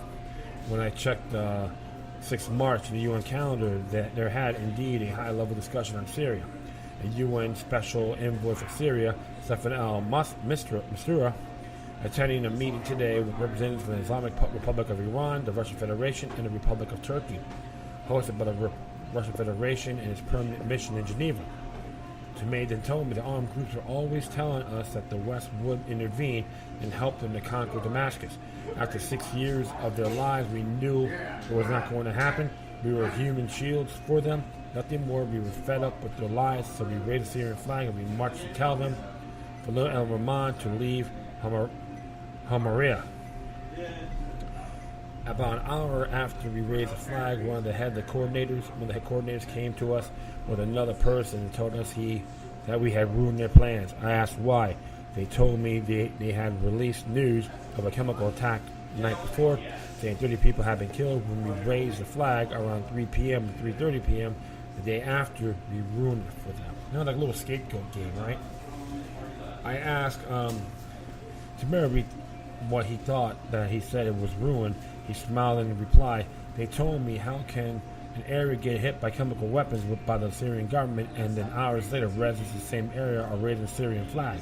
When I checked 6th March in the UN calendar, that there had indeed a high-level discussion on Syria. A UN Special Envoy for Syria, Stefan al-Mistura, attending a meeting today with representatives from the Islamic Republic of Iran, the Russian Federation, and the Republic of Turkey, hosted by the Russian Federation and its permanent mission in Geneva. Tomei then told me the armed groups were always telling us that the West would intervene and help them to conquer Damascus. After 6 years of their lives, we knew it was not going to happen. We were human shields for them, nothing more. We were fed up with their lies, so we raised the Syrian flag and we marched to tell them for little Al-Rahman to leave Hamariyah. About an hour after we raised the flag, one of the head coordinators came to us with another person and told us that we had ruined their plans. I asked why. They told me they had released news of a chemical attack the night before, saying 30 people had been killed. When we raised the flag around 3 p.m. to 3:30 p.m. the day after, we ruined it for them. You know, like a little scapegoat game, right? I asked Demetrius what he thought, that he said it was ruined. He smiled and replied, they told me, how can an area get hit by chemical weapons by the Syrian government, and then hours later residents of the same area are raising the Syrian flag?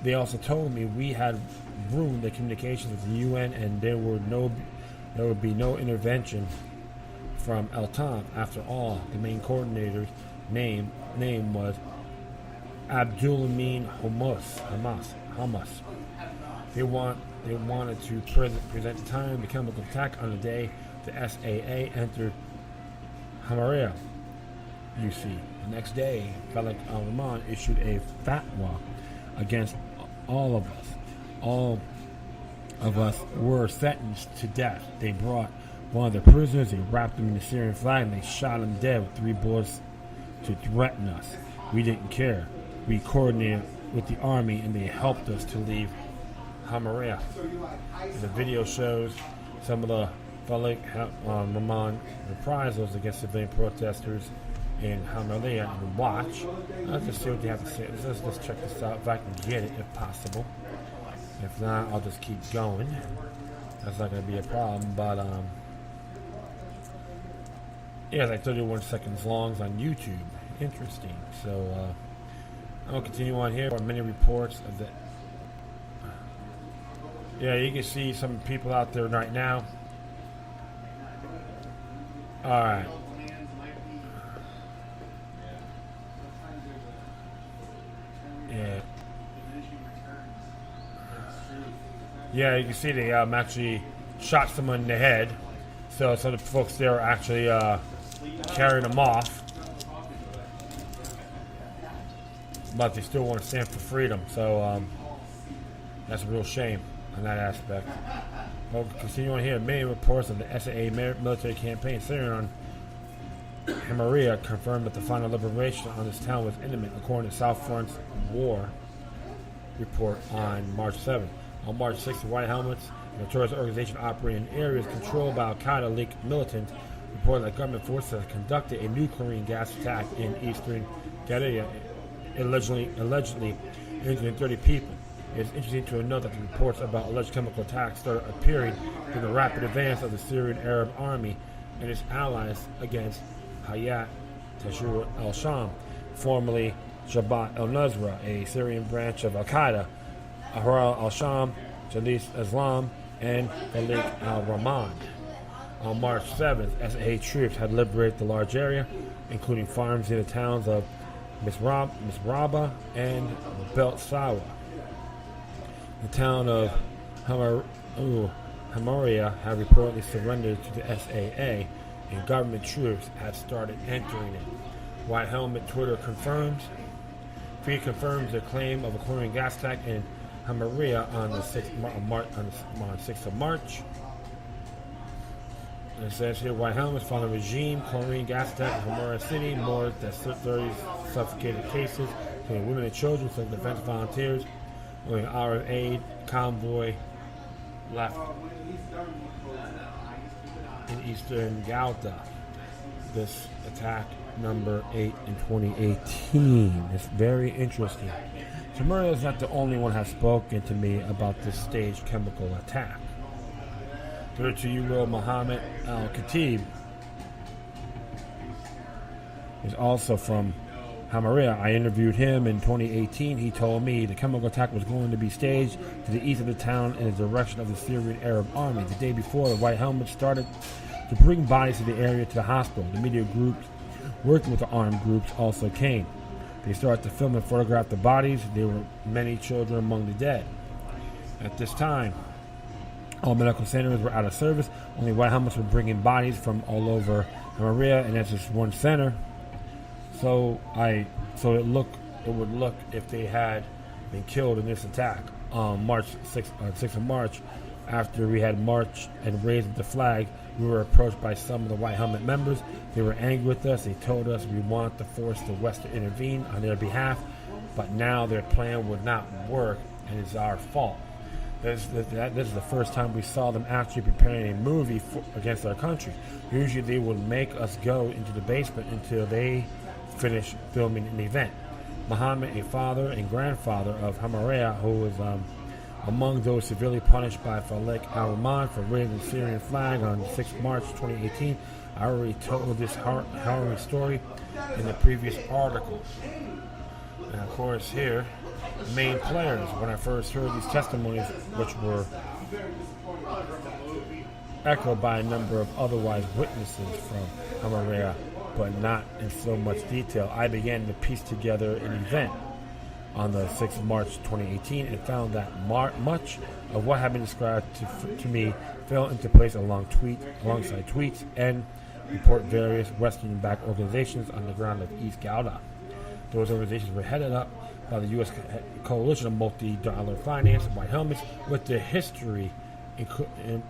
They also told me we had ruined the communications with the UN, and there would be no intervention from Al-Tanf. After all, the main coordinator's name was Abdulamin Hamas. They wanted to present the time of the chemical attack on the day the SAA entered Hamariyah. You see, the next day, Khalid al-Rahman issued a fatwa against all of us. All of us were sentenced to death. They brought one of the prisoners, they wrapped him in the Syrian flag, and they shot him dead with 3 bullets to threaten us. We didn't care. We coordinated with the army, and they helped us to leave Hamariyah. The video shows some of the Khalid al-Rahman reprisals against civilian protesters in Hamariyah, and watch. Let's just see what they have to say. Let's just check this out if I can get it, if possible. If not, I'll just keep going. That's not going to be a problem, but yeah, it's like 31 seconds long on YouTube. Interesting. So I'll continue on here. There are many reports of the. Yeah, you can see some people out there right now. All right. Yeah. Yeah, you can see they actually shot someone in the head. So some of the folks there are actually carrying them off. But they still want to stand for freedom. So that's a real shame on that aspect. We'll continue on here. Many reports of the SAA military campaign centered on Hamariyah confirmed that the final liberation on this town was imminent, according to South Front's war report on March 7th. On March 6th, the White Helmets, a terrorist organization operating in areas controlled by Al-Qaeda-linked militants, reported that government forces have conducted a nuclear gas attack in eastern Ghouta, allegedly injuring 30 people. It's interesting to note that the reports about alleged chemical attacks started appearing in the rapid advance of the Syrian Arab army and its allies against Hayat Tahrir al-Sham, formerly Jabhat al-Nusra, a Syrian branch of al-Qaeda, Ahrar al-Sham, Jadis Islam, and Malik al-Rahman. On March 7th, SAA troops had liberated the large area, including farms in the towns of Misraba and Belt Sawa. The town of Hamaria had reportedly surrendered to the SAA, and government troops had started entering it. White Helmet Twitter confirms the claim of a chlorine gas attack in Hamaria on the 6th of March. And it says here, White Helmets found a regime chlorine gas attack in Hamaria City, more than 30 suffocated cases, including women and children, some defense volunteers. Only an hour of aid convoy left in eastern Ghouta. This attack number 8 in 2018. It's very interesting. Samaria is not the only one who has spoken to me about this staged chemical attack. 32-year-old Mohammed Al-Khatib is also from Hamaria. I interviewed him in 2018. He told me the chemical attack was going to be staged to the east of the town in the direction of the Syrian Arab army. The day before, the White Helmets started to bring bodies to the area to the hospital. The media groups working with the armed groups also came. They started to film and photograph the bodies. There were many children among the dead. At this time, all medical centers were out of service. Only White Helmets were bringing bodies from all over Hamaria, and that's just one center. So it would look if they had been killed in this attack on March 6th of March. After we had marched and raised the flag, we were approached by some of the White Helmet members. They were angry with us. They told us we want to force the West to intervene on their behalf, but now their plan would not work, and it's our fault. This is the first time we saw them actually preparing a movie against our country. Usually they would make us go into the basement until they finish filming an event. Muhammad, a father and grandfather of Hamaria, who was among those severely punished by Malik al-Rahman for raising the Syrian flag on 6 March 2018. I already told this harrowing story in the previous article. And of course here, the main players, when I first heard these testimonies, which were echoed by a number of otherwise witnesses from Hamaria, but not in so much detail, I began to piece together an event on the 6th of March 2018 and found that much of what had been described to me fell into place alongside tweets and report various Western-backed organizations on the ground of East Ghouta. Those organizations were headed up by the U.S. coalition of multi-dollar finance White Helmets, with the history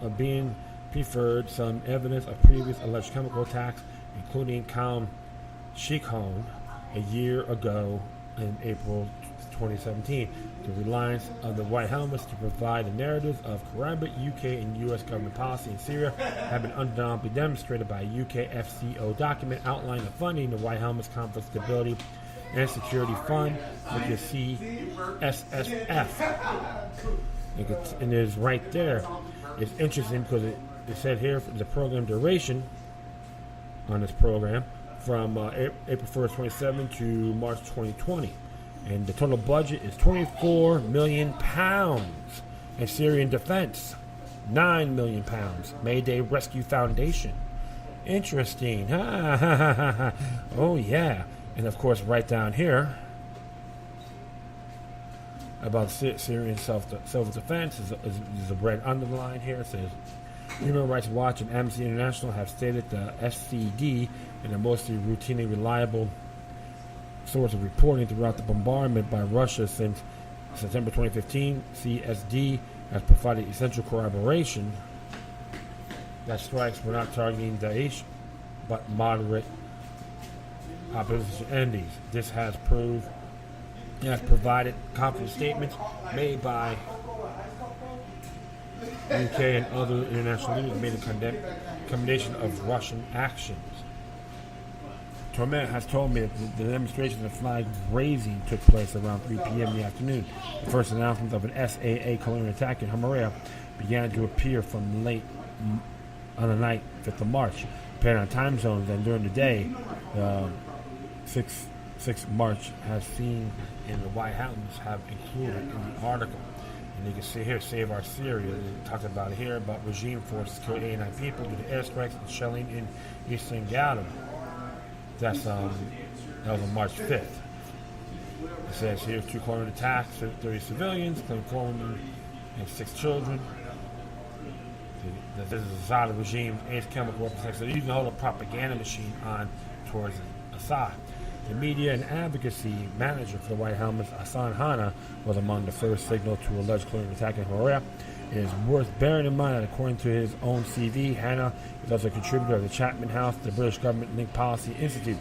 of being preferred some evidence of previous alleged chemical attacks, including Khan Sheikhon a year ago in April 2017. The reliance of the White Helmets to provide the narratives of corrupt UK and US government policy in Syria have been undeniably demonstrated by a UK FCO document outlining the funding the White Helmets Conflict Stability and Security Fund, which is CSSF. And it's right there. It's interesting because it said here the program duration on this program from April 1st, 2017 to March 2020. And the total budget is £24 million in Syrian defense, £9 million. Mayday Rescue Foundation. Interesting. Oh, yeah. And, of course, right down here about Syrian self-defense is a red underline here. It says, Human Rights Watch and Amnesty International have stated the SCD and a mostly routinely reliable source of reporting throughout the bombardment by Russia since September 2015. CSD has provided essential corroboration that strikes were not targeting Daesh, but moderate opposition entities. This has provided confident statements made by UK and other international leaders made a condemnation of Russian actions. Torment has told me that the demonstration of flag raising took place around 3 p.m. in the afternoon. The first announcement of an SAA colonial attack in Hamaria began to appear from late on the night, 5th of March. Depending on time zones and during the day, 6 March has seen in the White House have included in the article. And you can see here, Save Our Syria. It talks about it here about regime forces killed 89 people due to airstrikes and shelling in eastern Ghouta. That was on March 5th. It says here 2 colonial attacks, 30 civilians, claimed Coleman and 6 children. This is Assad regime's 8th chemical weapons. So they're using the whole propaganda machine on towards Assad. The media and advocacy manager for the White Helmets, Hassan Hanna, was among the first signal to alleged colonial attack in Hamaria. It is worth bearing in mind that according to his own CV, Hanna is also a contributor of the Chapman House, the British Government Link Policy Institute,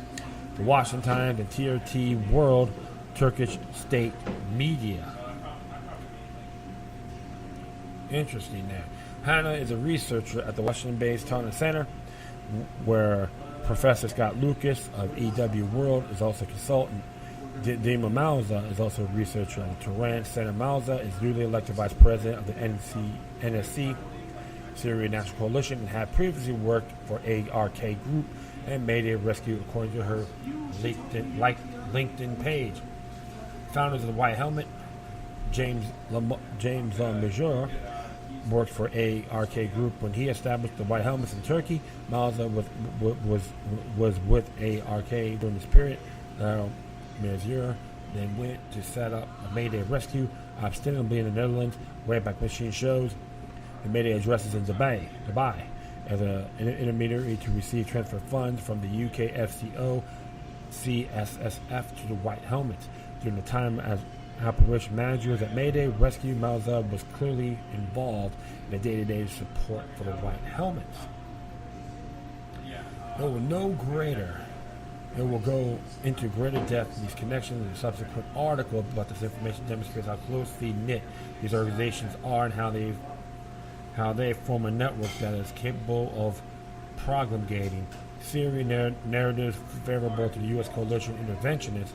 the Washington Times, and TRT World Turkish State Media. Interesting there. Hanna is a researcher at the Washington-based Taunton Center, where Professor Scott Lucas of EW World is also a consultant. Dima Mauza is also a researcher at the Tehran Center. Mauza is newly elected vice president of the NSC, Syrian National Coalition, and had previously worked for ARK Group and Mayday Rescue, according to her LinkedIn page. Founders of the White Helmet, James Major, worked for ARK Group when he established the White Helmets in Turkey. Mauza was with ARK during this period. Mazur then went to set up a Mayday Rescue ostensibly in the Netherlands. Wayback Machine shows the Mayday addresses in Dubai as an intermediary to receive transfer funds from the UK FCO CSSF to the White Helmets. During the time as operation managers at Mayday Rescue, Mauza was clearly involved in the day-to-day support for the White Helmets. There were no greater. It will go into greater depth in these connections in a subsequent article about this information demonstrates how closely knit these organizations are and how they form a network that is capable of promulgating Syrian narratives favorable to the U.S. coalition interventionist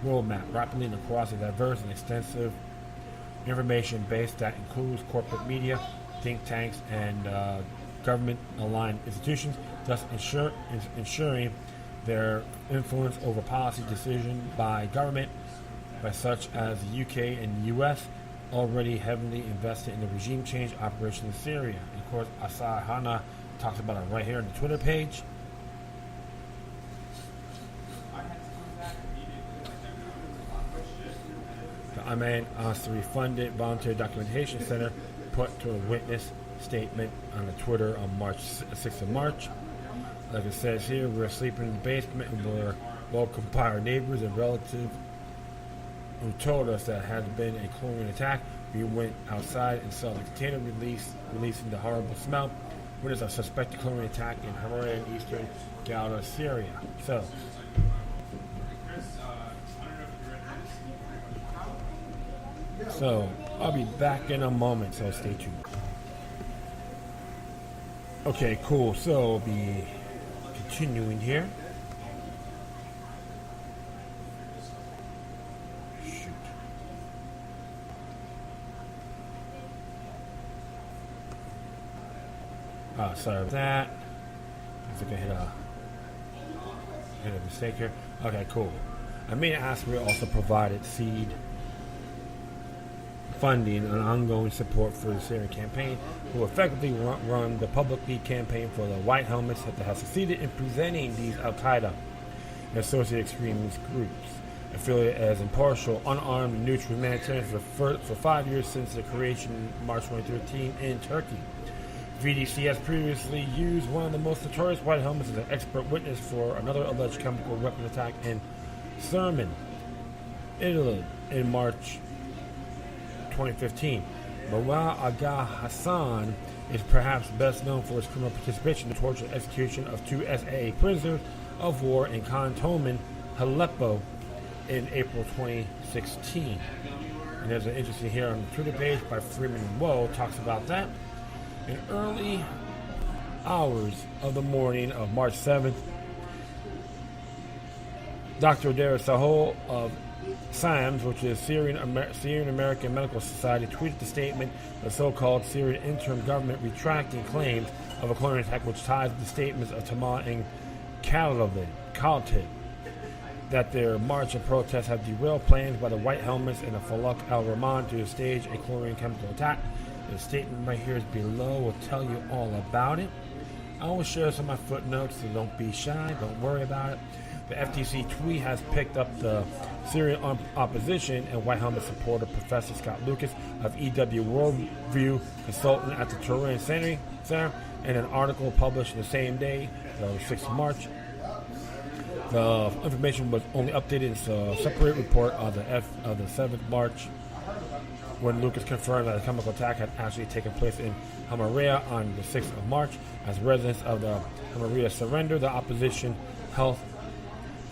roadmap rapidly and across a diverse and extensive information base that includes corporate media, think tanks, and government-aligned institutions, thus ensuring their influence over policy decision by government, by such as the UK and the US, already heavily invested in the regime change operation in Syria. And of course, Assad Hanna talks about it right here on the Twitter page. The Aman Asri funded Voluntary Documentation Center put to a witness statement on the Twitter on March 6th of March. Like it says here, we were sleeping in the basement and were welcomed by our neighbors and relatives who told us that had been a colonial attack. We went outside and saw the container releasing the horrible smell. Witnessed a suspected colonial attack in Hamaria in eastern Ghouta, Syria. So, I'll be back in a moment, so stay tuned. Okay, cool. So, I'll be continuing here. Shoot. Sorry about that. I think I hit a mistake here. Okay, cool. Amina Asri also provided seed funding and ongoing support for the Syrian campaign, who effectively run the public lead campaign for the White Helmets that has succeeded in presenting these Al-Qaeda and associated extremist groups affiliated as impartial, unarmed, and neutral humanitarians for 5 years since their creation in March 2013 in Turkey. VDC has previously used one of the most notorious White Helmets as an expert witness for another alleged chemical weapon attack in Sermon, Italy, in March 2015. Mawar Aga Hassan is perhaps best known for his criminal participation in the torture and execution of 2 SAA prisoners of war in cantonment Aleppo in April 2016. And there's an interesting here on the Twitter page by Freeman Woe talks about that. In early hours of the morning of March 7th, Dr. Derailed Sahol of SAMS, which is Syrian American Medical Society, tweeted the statement, the so-called Syrian interim government retracting claims of a cloning attack, which ties the statements of Tamar and Khalid that their march and protest have derailed plans by the White Helmets and the Falak al-Rahman to stage a chlorine chemical attack. The statement right here is below. Will tell you all about it. I will share some of my footnotes, so don't be shy. Don't worry about it. The FTC tweet has picked up the Syrian opposition and White Helmet supporter Professor Scott Lucas of EW Worldview, consultant at the Turin Center, in an article published the same day, the 6th of March. The information was only updated in a separate report of the 7th March, when Lucas confirmed that a chemical attack had actually taken place in Hamaria on the 6th of March. As residents of the Hamaria surrendered, the opposition health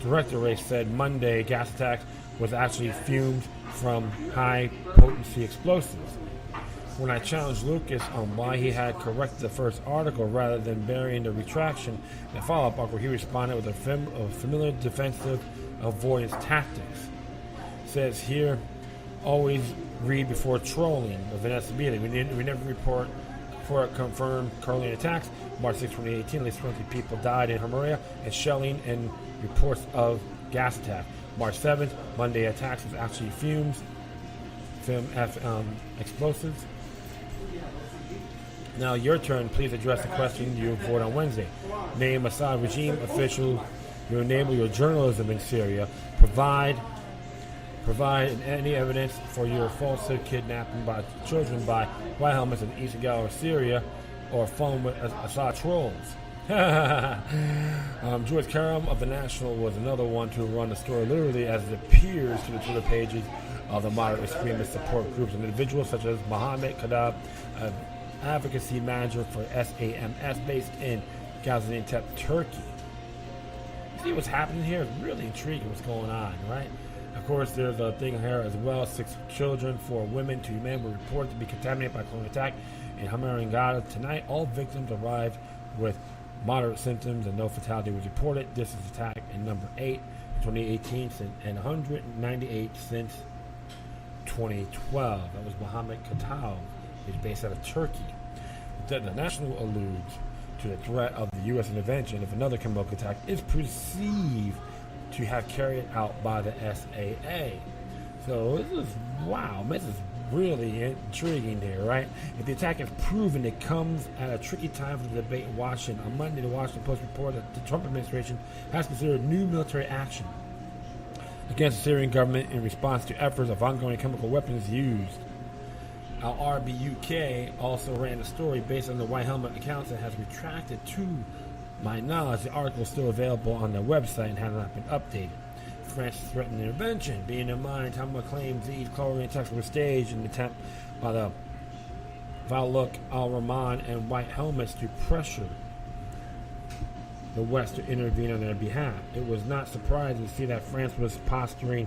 directorate said Monday gas attacks was actually fumes from high-potency explosives. When I challenged Lucas on why he had corrected the first article rather than burying the retraction in a follow-up article, he responded with a familiar defensive avoidance tactics. Says here, always read before trolling with Vanessa Beatley. We never report for confirmed Carlene attacks. March 6, 2018, at least 20 people died in Hamaria and shelling and reports of gas attack. March 7th, Monday attacks was actually explosives. Now your turn. Please address the question you voted on Wednesday. Name Assad regime officials who enable your journalism in Syria. Provide any evidence for your falsehood kidnapping by children by White Helmets in the eastern Gulf of Syria, or phone with Assad trolls. George Karam of The National was another one to run the story literally, as it appears to the Twitter pages of the moderate extremist support groups and individuals such as Mohammed Kadab, advocacy manager for SAMS based in Gaziantep, Turkey. See what's happening here? It's really intriguing what's going on, right? Of course, there's a thing here as well. 6 children, 4 women, 2 men were reported to be contaminated by clone attack in Hamaria and Ghouta. Tonight, all victims arrived with moderate symptoms and no fatality was reported. This is attack in number 8 in 2018 and 198 since 2012. That was Mohammed Katal. He's based out of Turkey. The National alludes to the threat of the U.S. intervention if another chemical attack is perceived to have carried out by the SAA. So this is wow. This is really intriguing here, right? If the attack is proven, it comes at a tricky time for the debate in Washington. On Monday, the Washington Post reported that the Trump administration has considered new military action against the Syrian government in response to efforts of ongoing chemical weapons used. Our RBUK also ran a story based on the White Helmet accounts that has retracted, to my knowledge. The article is still available on their website and has not been updated. France threatened intervention, being in mind Tamar claims these chlorine attacks were staged in an attempt by the Falak al-Rahman and White Helmets to pressure the West to intervene on their behalf. It was not surprising to see that France was posturing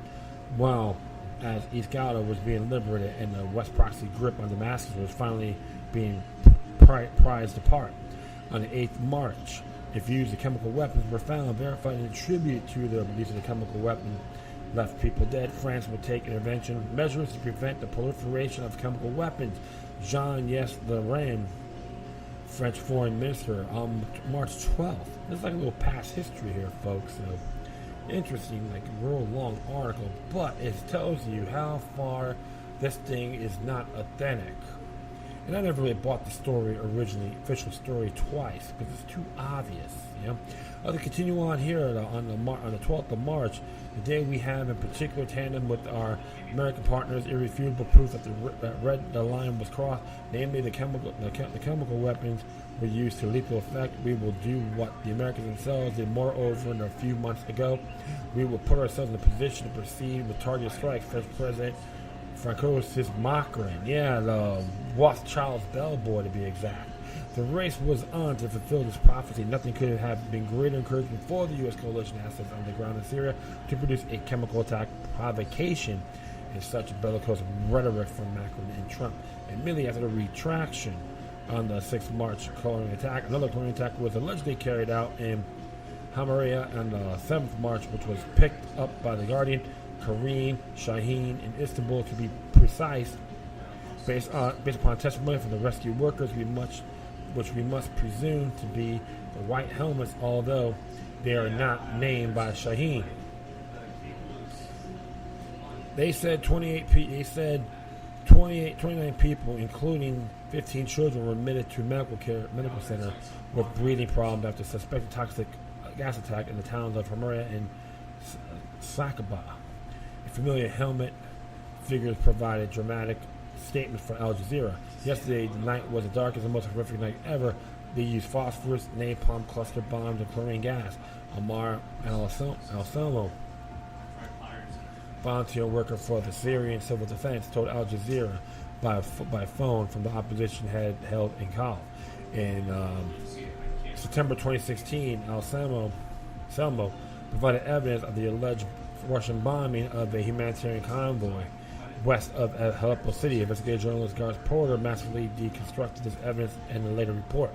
well as East Ghouta was being liberated and the West proxy grip on Damascus was finally being prized apart. On the 8th March, if used, the chemical weapons were found, verified, and attributed to the release of the chemical weapon left people dead. France would take intervention measures to prevent the proliferation of chemical weapons. Jean-Yves Le Drian, French foreign minister, on March 12th. There's like a little past history here, folks. So interesting, like real long article, but it tells you how far this thing is not authentic. And I never really bought the story originally, official story, twice because it's too obvious. You know, to continue on here on the 12th of March, the day we have in particular tandem with our American partners irrefutable proof that the line was crossed, namely the chemical weapons were used to lethal effect. We will do what the Americans themselves did moreover a few months ago. We will put ourselves in a position to proceed with targeted strikes. French President Francois Macron, the Rothschild's bellboy to be exact. The race was on to fulfill this prophecy. Nothing could have been greater encouragement for the U.S. coalition assets on the ground in Syria to produce a chemical attack provocation in such bellicose rhetoric from Macron and Trump. Immediately after the retraction on the 6th March chlorine attack, another chlorine attack was allegedly carried out in Hamaria on the 7th March, which was picked up by The Guardian, Kareem, Shaheen, in Istanbul to be precise, based upon testimony from the rescue workers, which we must presume to be the white helmets, although they are not named by Shaheen. They said 29 people, including 15 children, were admitted to medical center with breathing problems after suspected toxic gas attack in the towns of Hamaria and Sakaba. A familiar helmet figures provided dramatic statements for Al Jazeera. Yesterday, the night was the darkest and most horrific night ever. They used phosphorus, napalm, cluster bombs, and chlorine gas. Amar al-Salmo, volunteer worker for the Syrian Civil Defense, told Al Jazeera by phone from the opposition head held in Kal. In September 2016, al-Salmo provided evidence of the alleged Russian bombing of a humanitarian convoy west of Aleppo City. Investigative journalist Garth Porter massively deconstructed this evidence in a later report.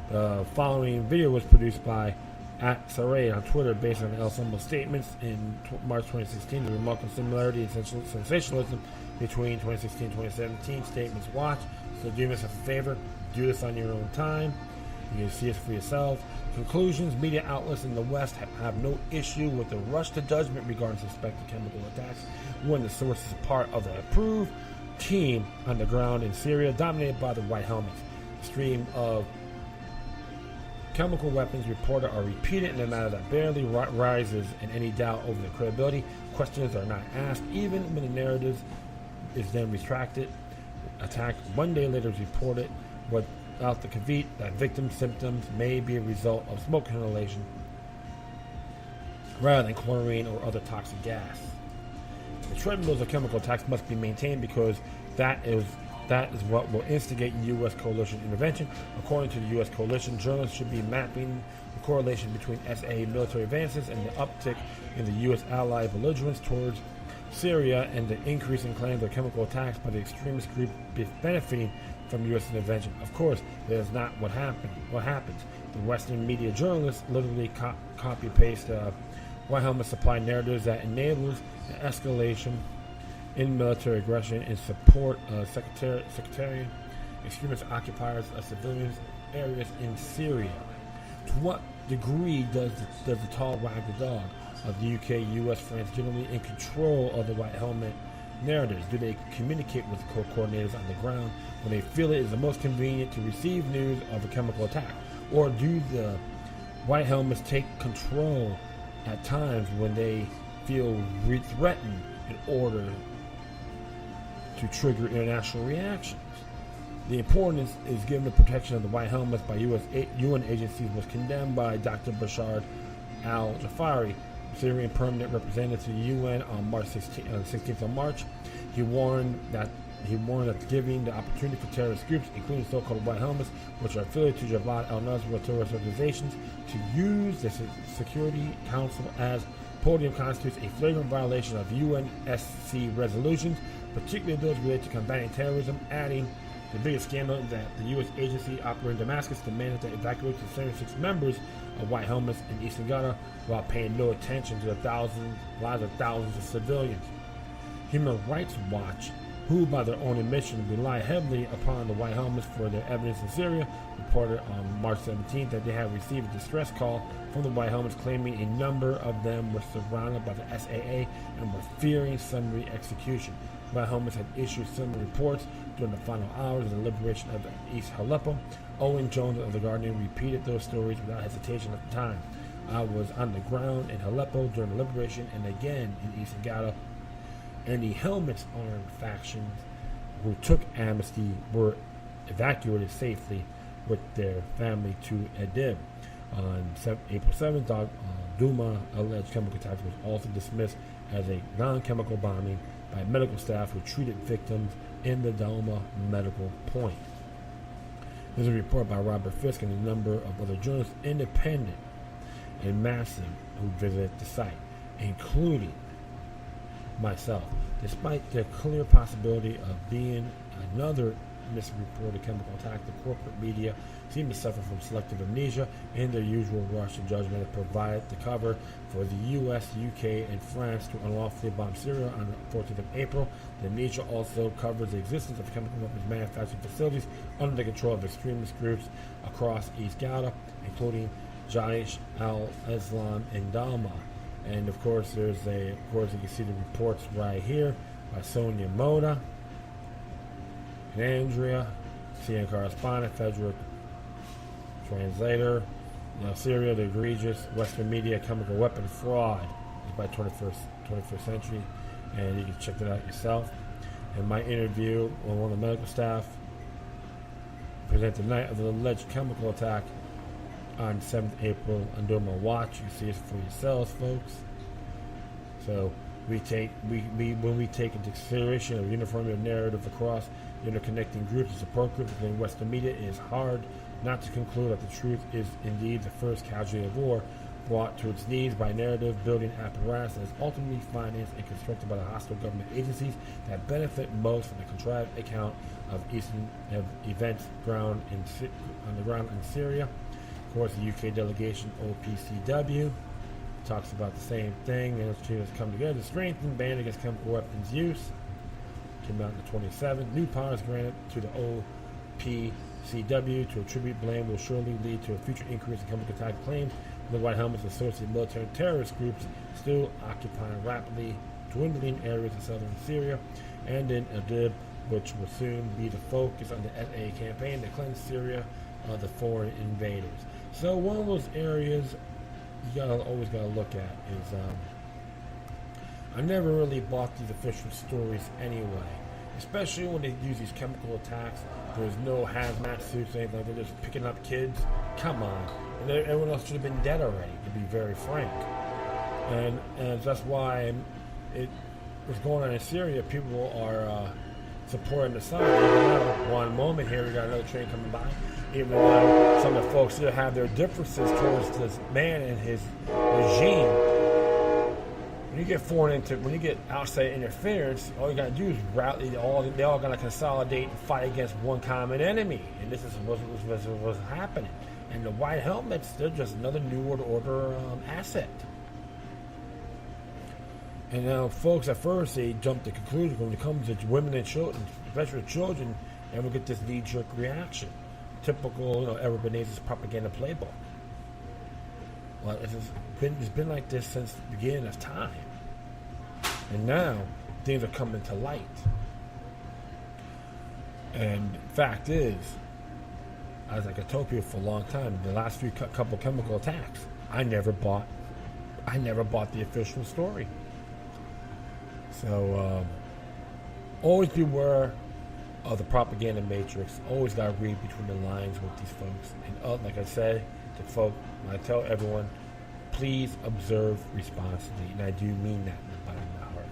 The following video was produced by @Saray on Twitter based on al-Salmo's statements in March 2016. The remarkable similarity and sensationalism between 2016 and 2017 statements watch. So do us a favor, do this on your own time. You can see it for yourself. Conclusions: media outlets in the West have no issue with the rush to judgment regarding suspected chemical attacks when the source is part of the approved team on the ground in Syria, dominated by the White Helmets. The stream of chemical weapons reported are repeated in a manner that barely rises in any doubt over the credibility. Questions are not asked, even when the narrative is then retracted. Attack 1 day later is reported without the caveat that victim symptoms may be a result of smoke inhalation rather than chlorine or other toxic gas. The treadmills of chemical attacks must be maintained because that is what will instigate U.S. coalition intervention. According to the U.S. coalition, journalists should be mapping the correlation between SA military advances and the uptick in the U.S. ally belligerence towards Syria and the increasing claims of chemical attacks by the extremist group benefiting from U.S. intervention. Of course, that is not what happens. The Western media journalists literally copy-paste White Helmet supply narratives that enables the escalation in military aggression in support of sectarian extremist occupiers of civilian areas in Syria. To what degree does the tall wag the dog of the UK, US, France generally in control of the White Helmet narratives? Do they communicate with coordinators on the ground when they feel it is the most convenient to receive news of a chemical attack? Or do the White Helmets take control at times when they feel threatened in order to trigger international reactions? The importance is given the protection of the White Helmets by UN agencies was condemned by Dr. Bashar al-Jafari, Syrian permanent representative to the UN on March 16th of March. He warned that giving the opportunity for terrorist groups, including so-called White Helmets, which are affiliated to Jabhat al-Nusra terrorist organizations, to use the Security Council as podium constitutes a flagrant violation of UNSC resolutions, particularly those related to combating terrorism, adding the biggest scandal that the U.S. agency operating in Damascus demanded to evacuate the 76 members of White Helmets in eastern Ghouta while paying no attention to the lives of thousands of civilians. Human Rights Watch, who by their own admission rely heavily upon the White Helmets for their evidence in Syria, reported on March 17th that they had received a distress call from the White Helmets claiming a number of them were surrounded by the SAA and were fearing summary execution. White Helmets had issued similar reports during the final hours of the liberation of East Aleppo. Owen Jones of The Guardian repeated those stories without hesitation at the time. I was on the ground in Aleppo during the liberation and again in Eastern Ghouta, and the Helmets armed factions who took amnesty were evacuated safely with their family to Idlib. On April 7th, Douma alleged chemical attacks was also dismissed as a non-chemical bombing by medical staff who treated victims in the Douma medical point. There's a report by Robert Fisk and a number of other journalists, independent and massive, who visited the site, including myself. Despite the clear possibility of being another misreported chemical attack, the corporate media seem to suffer from selective amnesia in their usual rush to judgment that provided the cover for the U.S., UK, and France to unlawfully bomb Syria on the 14th of April. The amnesia also covers the existence of chemical weapons manufacturing facilities under the control of extremist groups across East Ghouta, including Jaish al-Islam and Dalma. And of course, you can see the reports right here by Sonia Moda and Andrea, CNN correspondent, federal translator. Syria, the egregious Western media chemical weapon fraud is by 21st century, and you can check that out yourself. And my interview with one of the medical staff presented the night of the alleged chemical attack on 7th April under my watch. You see it for yourselves, folks. So when we take into consideration a uniformity of narrative across interconnecting groups and support groups within Western media, it is hard not to conclude that the truth is indeed the first casualty of war, brought to its knees by narrative building apparatus that is ultimately financed and constructed by the hostile government agencies that benefit most from the contrived account of events on the ground in Syria. Of course, the UK delegation, OPCW, talks about the same thing, and it's has come together to strengthen ban against chemical weapons use. Came out on the 27th. New powers granted to the OPCW to attribute blame will surely lead to a future increase in chemical attack claims from the White Helmets associated military terrorist groups still occupying rapidly dwindling areas of southern Syria and in Idlib, which will soon be the focus of the SA campaign to cleanse Syria of the foreign invaders. So one of those areas you always gotta look at is I never really bought these official stories anyway, especially when they use these chemical attacks. There's no hazmat suits or anything like that. They're just picking up kids. Come on, and everyone else should have been dead already, to be very frank. And that's why it was going on in Syria. People are supporting the side. Even now, one moment here, we got another train coming by. Even though some of the folks still have their differences towards this man and his regime, when you get outside interference, all you gotta do is rally. They all gotta consolidate and fight against one common enemy, and this is what was happening. And the White Helmets, they're just another New World Order asset. And now, folks, at first they jumped to conclusion when it comes to women and children, especially children, and we get this knee-jerk reaction. Typical, Edward Bernays' propaganda playbook. Well, it's been like this since the beginning of time, and now things are coming to light. And fact is, as like I told people for a long time, the last few couple chemical attacks, I never bought the official story. So always beware of the propaganda matrix. Always got to read between the lines with these folks. And like I said to folk, I tell everyone, please observe responsibly, and I do mean that in the bottom of my heart.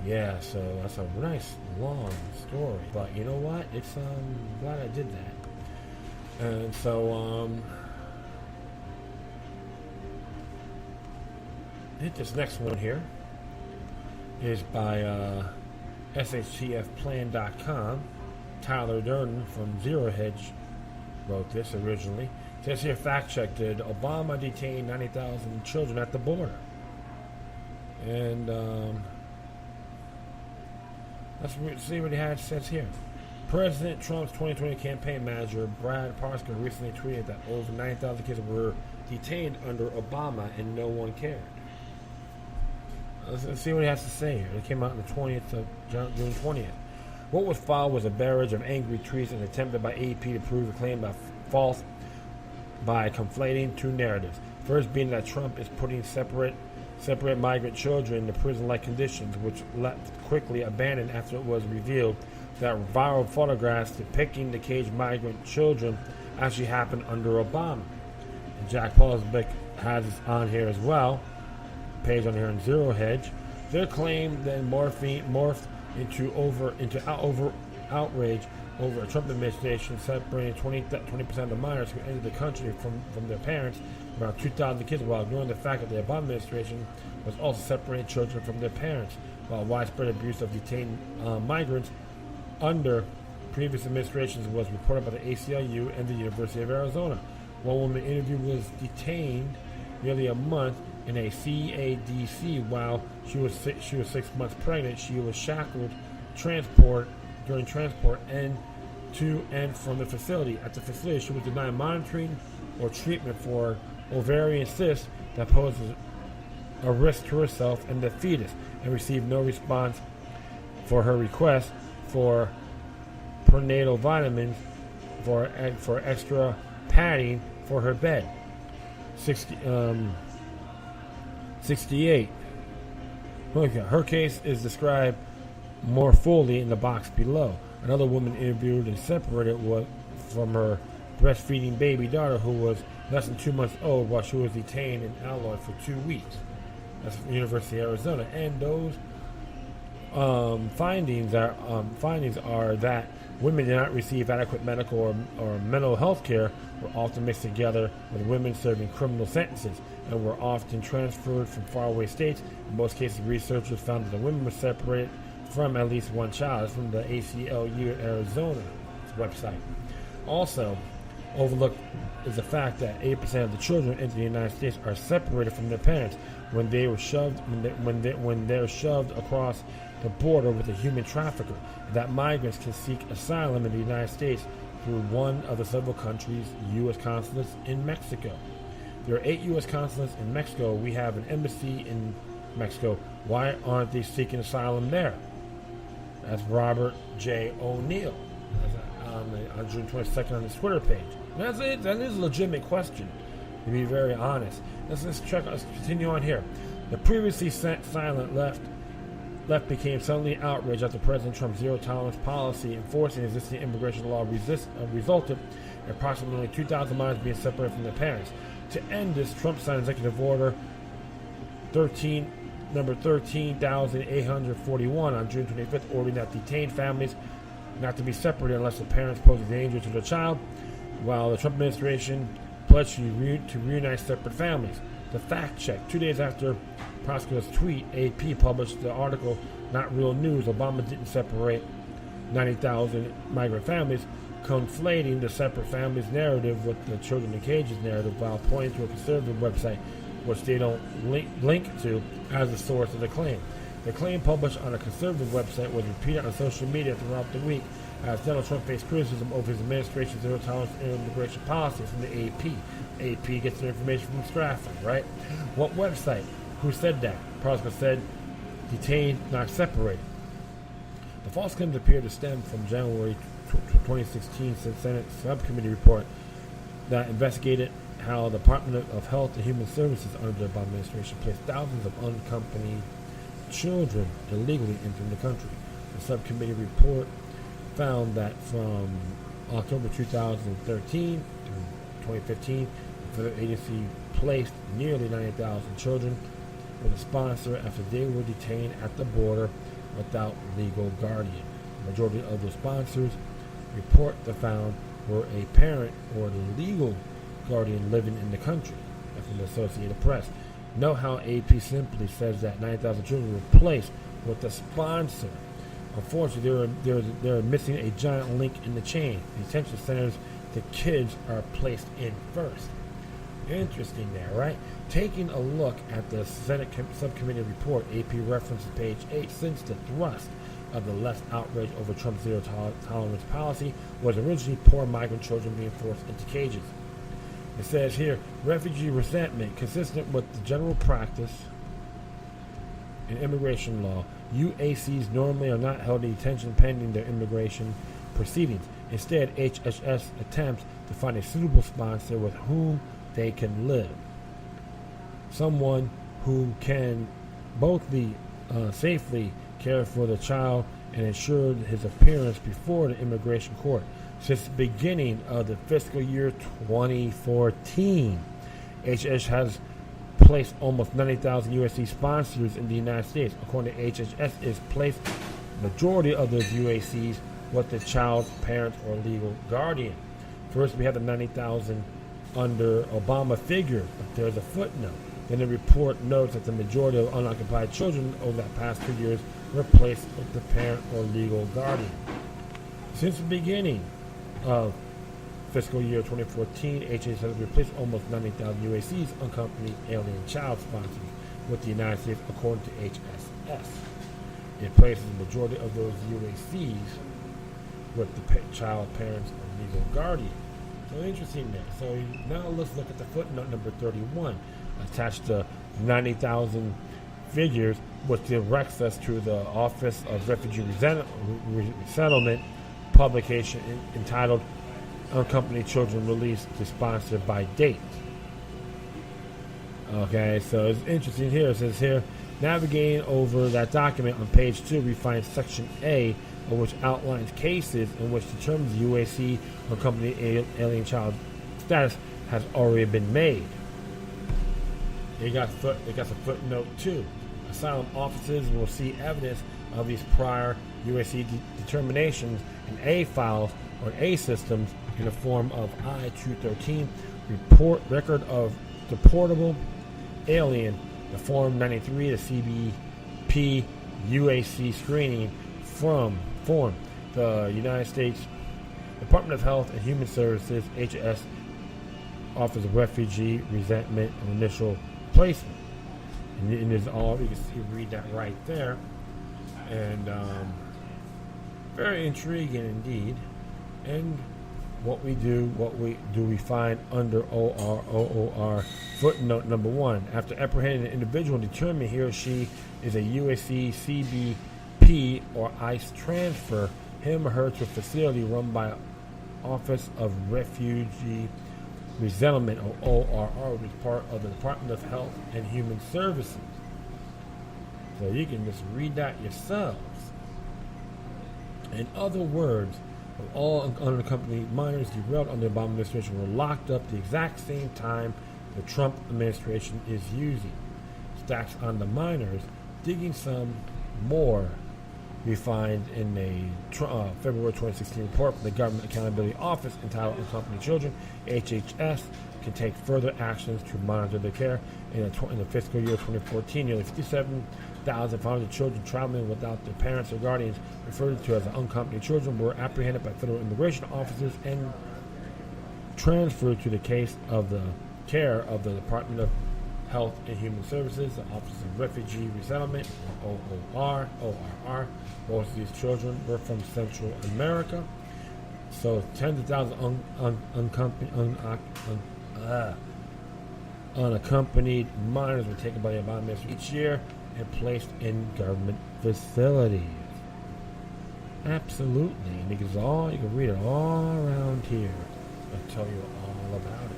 Yeah, so that's a nice long story, but you know what? It's glad I did that. And so this next one here is by SHTFplan.com. Tyler Durden from Zero Hedge wrote this originally. It says here, fact check, did Obama detain 90,000 children at the border? And let's see what it says here. President Trump's 2020 campaign manager, Brad Parscale, recently tweeted that over 90,000 kids were detained under Obama and no one cared. Let's see what he has to say here. It came out on the 20th of June 20th. What was filed was a barrage of angry tweets and attempted by AP to prove the claim false by conflating two narratives. First being that Trump is putting separate migrant children in prison-like conditions, which left quickly abandoned after it was revealed that viral photographs depicting the caged migrant children actually happened under Obama. And Jack Paulsbeck has this on here as well. Page on here in Zero Hedge. Their claim then morphed into outrage over a Trump administration separating 20% of the minors who entered the country from their parents, around 2,000 kids, while ignoring the fact that the Obama administration was also separating children from their parents, while widespread abuse of detained migrants under previous administrations was reported by the ACLU and the University of Arizona. One woman interviewed was detained nearly a month in a CADC while she was 6 months pregnant. She was shackled during transport and to and from the facility. At the facility, she was denied monitoring or treatment for ovarian cysts that poses a risk to herself and the fetus, and received no response for her request for prenatal vitamins for extra padding for her bed. 68. Okay, her case is described more fully in the box below. Another woman interviewed and separated from her breastfeeding baby daughter who was less than 2 months old while she was detained in Alloy for 2 weeks. That's the University of Arizona. And those findings are that women did not receive adequate medical or mental health care, were often mixed together with women serving criminal sentences, and were often transferred from faraway states. In most cases, researchers found that the women were separated from at least one child. It's from the ACLU Arizona website. Also, overlooked is the fact that 80% of the children into the United States are separated from their parents when they were shoved when they're shoved across the border with a human trafficker. That migrants can seek asylum in the United States through one of the several countries' U.S. consulates in Mexico. There are 8 U.S. consulates in Mexico. We have an embassy in Mexico. Why aren't they seeking asylum there? That's Robert J. O'Neill on June 22nd on his Twitter page. And that is a legitimate question, to be very honest. Let's continue on here. The previously silent left became suddenly outraged after President Trump's zero-tolerance policy enforcing existing immigration law resulted in approximately 2,000 minors being separated from their parents. To end this, Trump signed Executive Order number 13,841 on June 25th, ordering that detained families not to be separated unless the parents pose a danger to the child, while the Trump administration pledged to reunite separate families. The fact check: 2 days after prosecutor's tweet, AP published the article "Not Real News: Obama Didn't Separate 90,000 Migrant Families," conflating the separate families narrative with the children in cages narrative while pointing to a conservative website which they don't link to as the source of the claim. The claim published on a conservative website was repeated on social media throughout the week as Donald Trump faced criticism over his administration's zero-tolerance immigration policy from the AP. AP gets their information from Stratford, right? What website? Who said that? Prosecutor said, detained, not separated. The false claims appear to stem from January 2016 Senate subcommittee report that investigated how the Department of Health and Human Services under the Obama administration placed thousands of unaccompanied children illegally entering the country. The subcommittee report found that from October 2013 through 2015, the agency placed nearly 90,000 children with a sponsor after they were detained at the border without legal guardian. The majority of the sponsors report they found were a parent or the legal guardian living in the country. That's from the Associated Press. Note how AP simply says that 90,000 children were placed with the sponsor. Unfortunately, they're missing a giant link in the chain. The detention centers the kids are placed in first. Interesting there, right? Taking a look at the Senate subcommittee report, AP references page 8, since the thrust of the left's outrage over Trump's zero-tolerance policy was originally poor migrant children being forced into cages. It says here, refugee resentment, consistent with the general practice in immigration law, UACs normally are not held in detention pending their immigration proceedings. Instead, HHS attempts to find a suitable sponsor with whom they can live. Someone who can both be safely care for the child and ensure his appearance before the immigration court. Since the beginning of the fiscal year 2014, HHS has placed almost 90,000 USC sponsors in the United States. According to HHS, is placed the majority of those UACs with the child's parents or legal guardian. First, we have the 90,000 under Obama figure, but there's a footnote. Then the report notes that the majority of unoccupied children over the past 2 years were placed with the parent or legal guardian. Since the beginning of fiscal year 2014, HHS has replaced almost 90,000 UACs unaccompanied alien child sponsors with the United States, according to HSS. It places the majority of those UACs with the child parents or legal guardian. So interesting there. So now let's look at the footnote number 31. Attached to 90,000 figures, which directs us to the Office of Refugee Resettlement publication entitled Unaccompanied Children Released to Sponsor by Date. Okay, so it's interesting here. It says here, navigating over that document on page 2, we find section A, which outlines cases in which determines UAC unaccompanied alien child status has already been made. They got a footnote 2. Asylum offices will see evidence of these prior UAC determinations in A files or A systems in the form of I-213 record of deportable alien, the Form 93, the CBP UAC screening from the United States Department of Health and Human Services, HHS Office of Refugee Resettlement and Initial Placement. And there's all, you can see, read that right there. And very intriguing indeed. And what we find under OR footnote number 1. After apprehending an individual, determine he or she is a UAC, CBP, or ICE transfer him or her to a facility run by Office of Refugee Resettlement, or ORR, which is part of the Department of Health and Human Services. So you can just read that yourselves. In other words, all unaccompanied minors derailed under the Obama administration were locked up the exact same time the Trump administration is using. Stacks on the minors, digging some more we find in a February 2016 report from the Government Accountability Office entitled Unaccompanied Children. HHS can take further actions to monitor their care. In the fiscal year 2014, nearly 57,500 children traveling without their parents or guardians, referred to as unaccompanied children, were apprehended by federal immigration officers and transferred to the care of the Department of Health and Human Services, the Office of Refugee Resettlement, or ORR. Most of these children were from Central America. So tens of thousands unaccompanied minors were taken by the Obama administration each year and placed in government facilities. Absolutely. And you can read it all around here. I'll tell you all about it.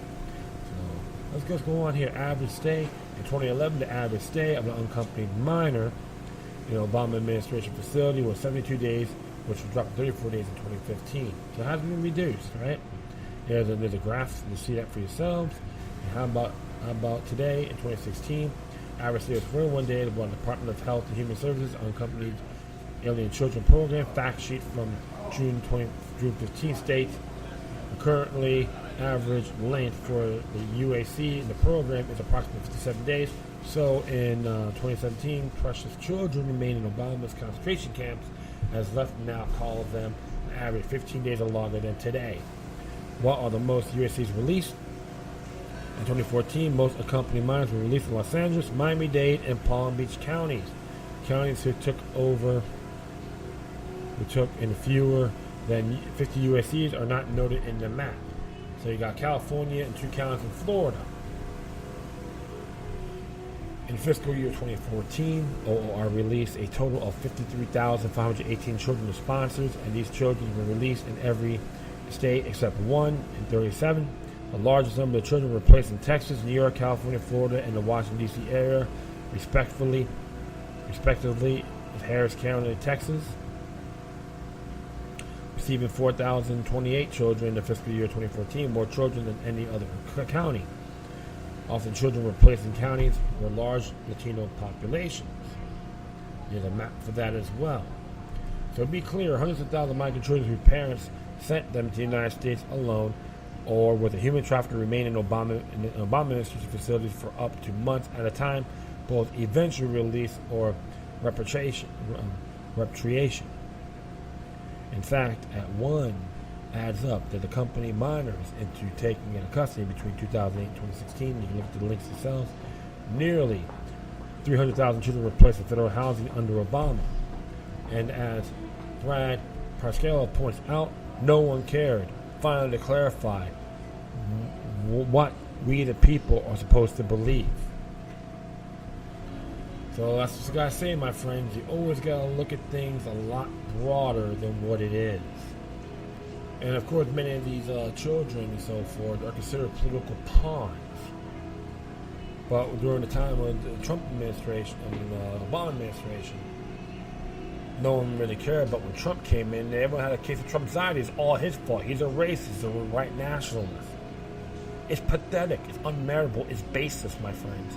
Let's just go on here. Average stay in 2011, the average stay of an unaccompanied minor in the Obama administration facility was 72 days, which was dropped to 34 days in 2015. So it has been reduced, right? There's a graph to see that for yourselves. And how about today in 2016? Average stay was 21 days by the Department of Health and Human Services unaccompanied alien children program. Fact sheet from June 15 states currently average length for the UAC in the program is approximately 57 days. So in 2017, precious children remain in Obama's concentration camps, as left now calls them, an average 15 days or longer than today. What are the most UACs released? In 2014, most accompanied minors were released in Los Angeles, Miami-Dade, and Palm Beach counties. Counties who took in fewer than 50 UACs are not noted in the map. So you got California and 2 counties in Florida. In fiscal year 2014, OOR released a total of 53,518 children to sponsors, and these children were released in every state except one in 37. The largest number of children were placed in Texas, New York, California, Florida, and the Washington, D.C. area, respectively, with Harris County, Texas, receiving 4,028 children in the fiscal year 2014, more children than any other county. Often children were placed in counties with large Latino populations. There's a map for that as well. So to be clear, hundreds of thousands of migrant children whose parents sent them to the United States alone or with a human trafficker remain in Obama administration facilities for up to months at a time, both eventual release or repatriation. In fact, at one adds up that the company minors into taking into custody between 2008 and 2016. You can look at the links themselves. Nearly 300,000 children were placed in federal housing under Obama. And as Brad Pascallo points out, no one cared. Finally to clarify what we the people are supposed to believe. So that's what I gotta say, my friends. You always gotta look at things a lot broader than what it is. And of course, many of these children and so forth are considered political pawns. But during the time of the Trump administration and the Obama administration, no one really cared. But when Trump came in, everyone had a case of Trump's anxiety. It's all his fault. He's a racist, a white nationalist. It's pathetic. It's unmeritable. It's baseless, my friends.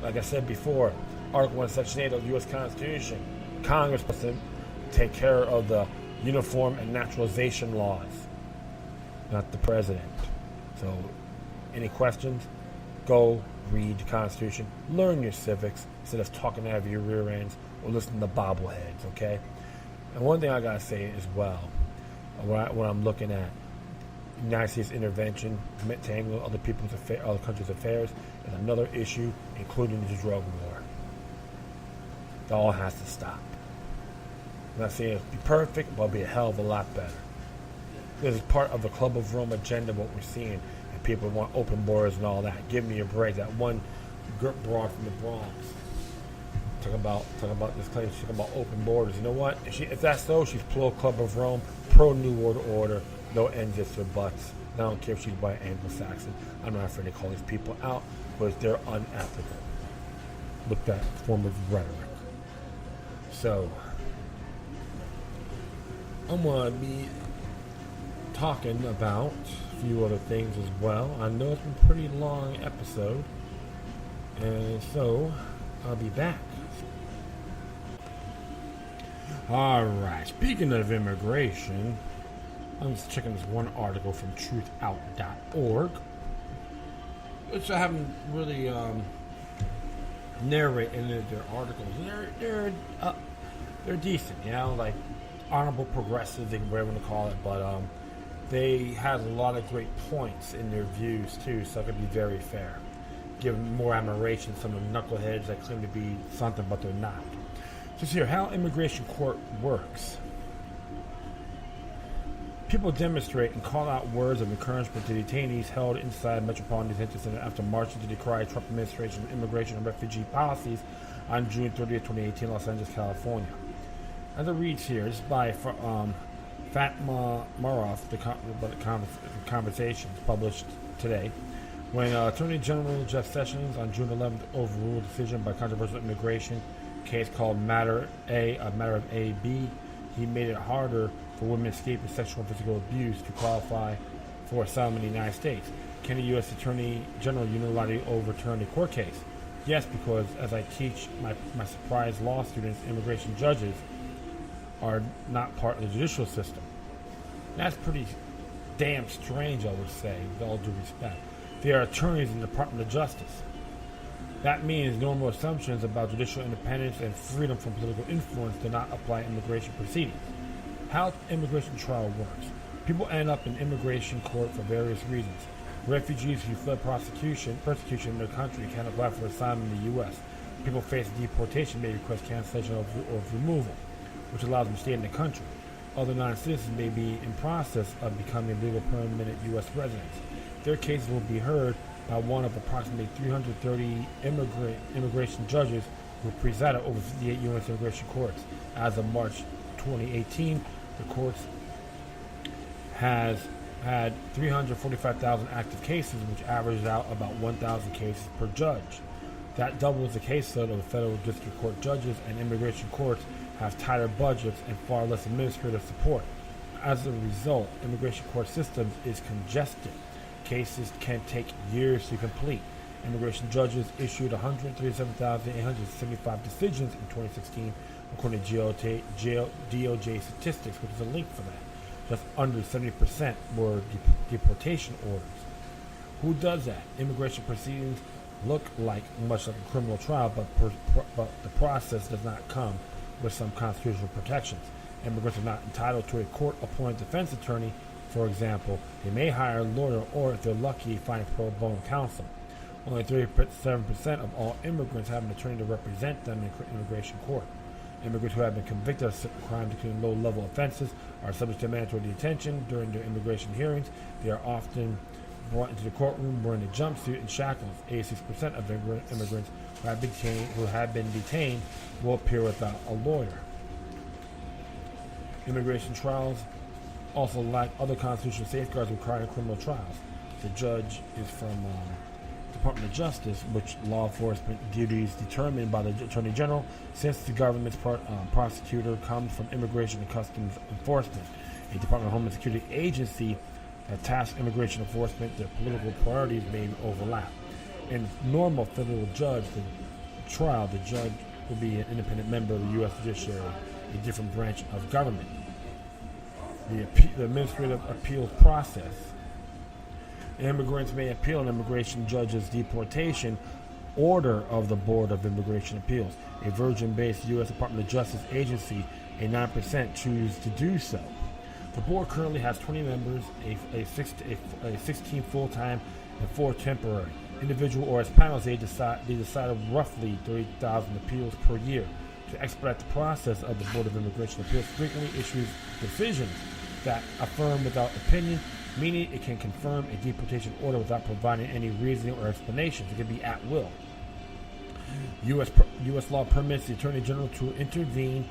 Like I said before, Article 1, Section 8 of the U.S. Constitution, Congress must take care of the uniform and naturalization laws, not the president. So, any questions? Go read the Constitution, learn your civics instead of talking out of your rear ends or listening to bobbleheads, okay? And one thing I gotta say as well, when I'm looking at United States intervention, tangle other other countries' affairs, is another issue, including the drug war. It all has to stop. I'm not saying it'll be perfect, but it'll be a hell of a lot better. This is part of the Club of Rome agenda, what we're seeing. And people want open borders and all that. Give me a break. That one broad from the Bronx. Talk about this claim. She's talking about open borders. You know what? If that's so, she's pro Club of Rome, pro New World Order, no ends, ifs, or buts. I don't care if she's white, Anglo-Saxon. I'm not afraid to call these people out because they're unethical. Look, that form of rhetoric. So, I'm going to be talking about a few other things as well. I know it's been a pretty long episode, and so I'll be back. Alright, speaking of immigration, I'm just checking this one article from truthout.org, which I haven't really narrated any of their articles. They're decent, you know, like honorable progressive, they can whatever you want to call it, but they have a lot of great points in their views too, so I could be very fair. Give more admiration to some of the knuckleheads that claim to be something but they're not. So here, how immigration court works. People demonstrate and call out words of encouragement to detainees held inside Metropolitan Detention Center after marching to decry Trump administration immigration and refugee policies on June 30th, 2018, Los Angeles, California. As it reads here, this is by Fatma Maroff, the Conversations, published today. When Attorney General Jeff Sessions on June 11th overruled a decision by controversial immigration case called Matter of A.B., he made it harder for women escaping sexual and physical abuse to qualify for asylum in the United States. Can the U.S. Attorney General unilaterally overturn a court case? Yes, because as I teach my surprise law students, immigration judges are not part of the judicial system. That's pretty damn strange, I would say, with all due respect. They are attorneys in the Department of Justice. That means normal assumptions about judicial independence and freedom from political influence do not apply in immigration proceedings. How immigration trial works. People end up in immigration court for various reasons. Refugees who fled persecution in their country can apply for asylum in the U.S. People facing deportation may request cancellation of removal, which allows them to stay in the country. Other non-citizens may be in process of becoming legal permanent U.S. residents. Their cases will be heard by one of approximately 330 immigration judges who presided over 58 U.S. immigration courts. As of March 2018, the courts has had 345,000 active cases, which averages out about 1,000 cases per judge. That doubles the caseload of the federal district court judges, and immigration courts have tighter budgets and far less administrative support. As a result, immigration court systems is congested. Cases can take years to complete. Immigration judges issued 137,875 decisions in 2016, according to DOJ statistics, which is a link for that. Just under 70% were deportation orders. Who does that? Immigration proceedings look much like a criminal trial, but the process does not come with some constitutional protections. Immigrants are not entitled to a court-appointed defense attorney. For example, they may hire a lawyer or, if they're lucky, find pro bono counsel. Only 37% of all immigrants have an attorney to represent them in immigration court. Immigrants who have been convicted of crimes, including low-level offenses, are subject to mandatory detention during their immigration hearings. They are often brought into the courtroom wearing a jumpsuit and shackles. 86% of immigrants who have been detained will appear without a lawyer. Immigration trials also lack other constitutional safeguards requiring criminal trials. The judge is from Department of Justice, which law enforcement duties determined by the Attorney General, since the government's prosecutor comes from Immigration and Customs Enforcement, a Department of Homeland Security agency that tasks immigration enforcement. Their political priorities may overlap. In normal federal judge, the judge will be an independent member of the U.S. judiciary, a different branch of government. The administrative appeals process. Immigrants may appeal an immigration judge's deportation order of the Board of Immigration Appeals. A Virgin-based U.S. Department of Justice agency, a 9% choose to do so. The board currently has 20 members, a 16 full-time and 4 temporary. Individual or as panels, they decide roughly 30,000 appeals per year. To expedite the process of the Board of Immigration Appeals frequently issues decisions that affirm without opinion, meaning it can confirm a deportation order without providing any reasoning or explanations. It can be at will. U.S. law permits the Attorney General to intervene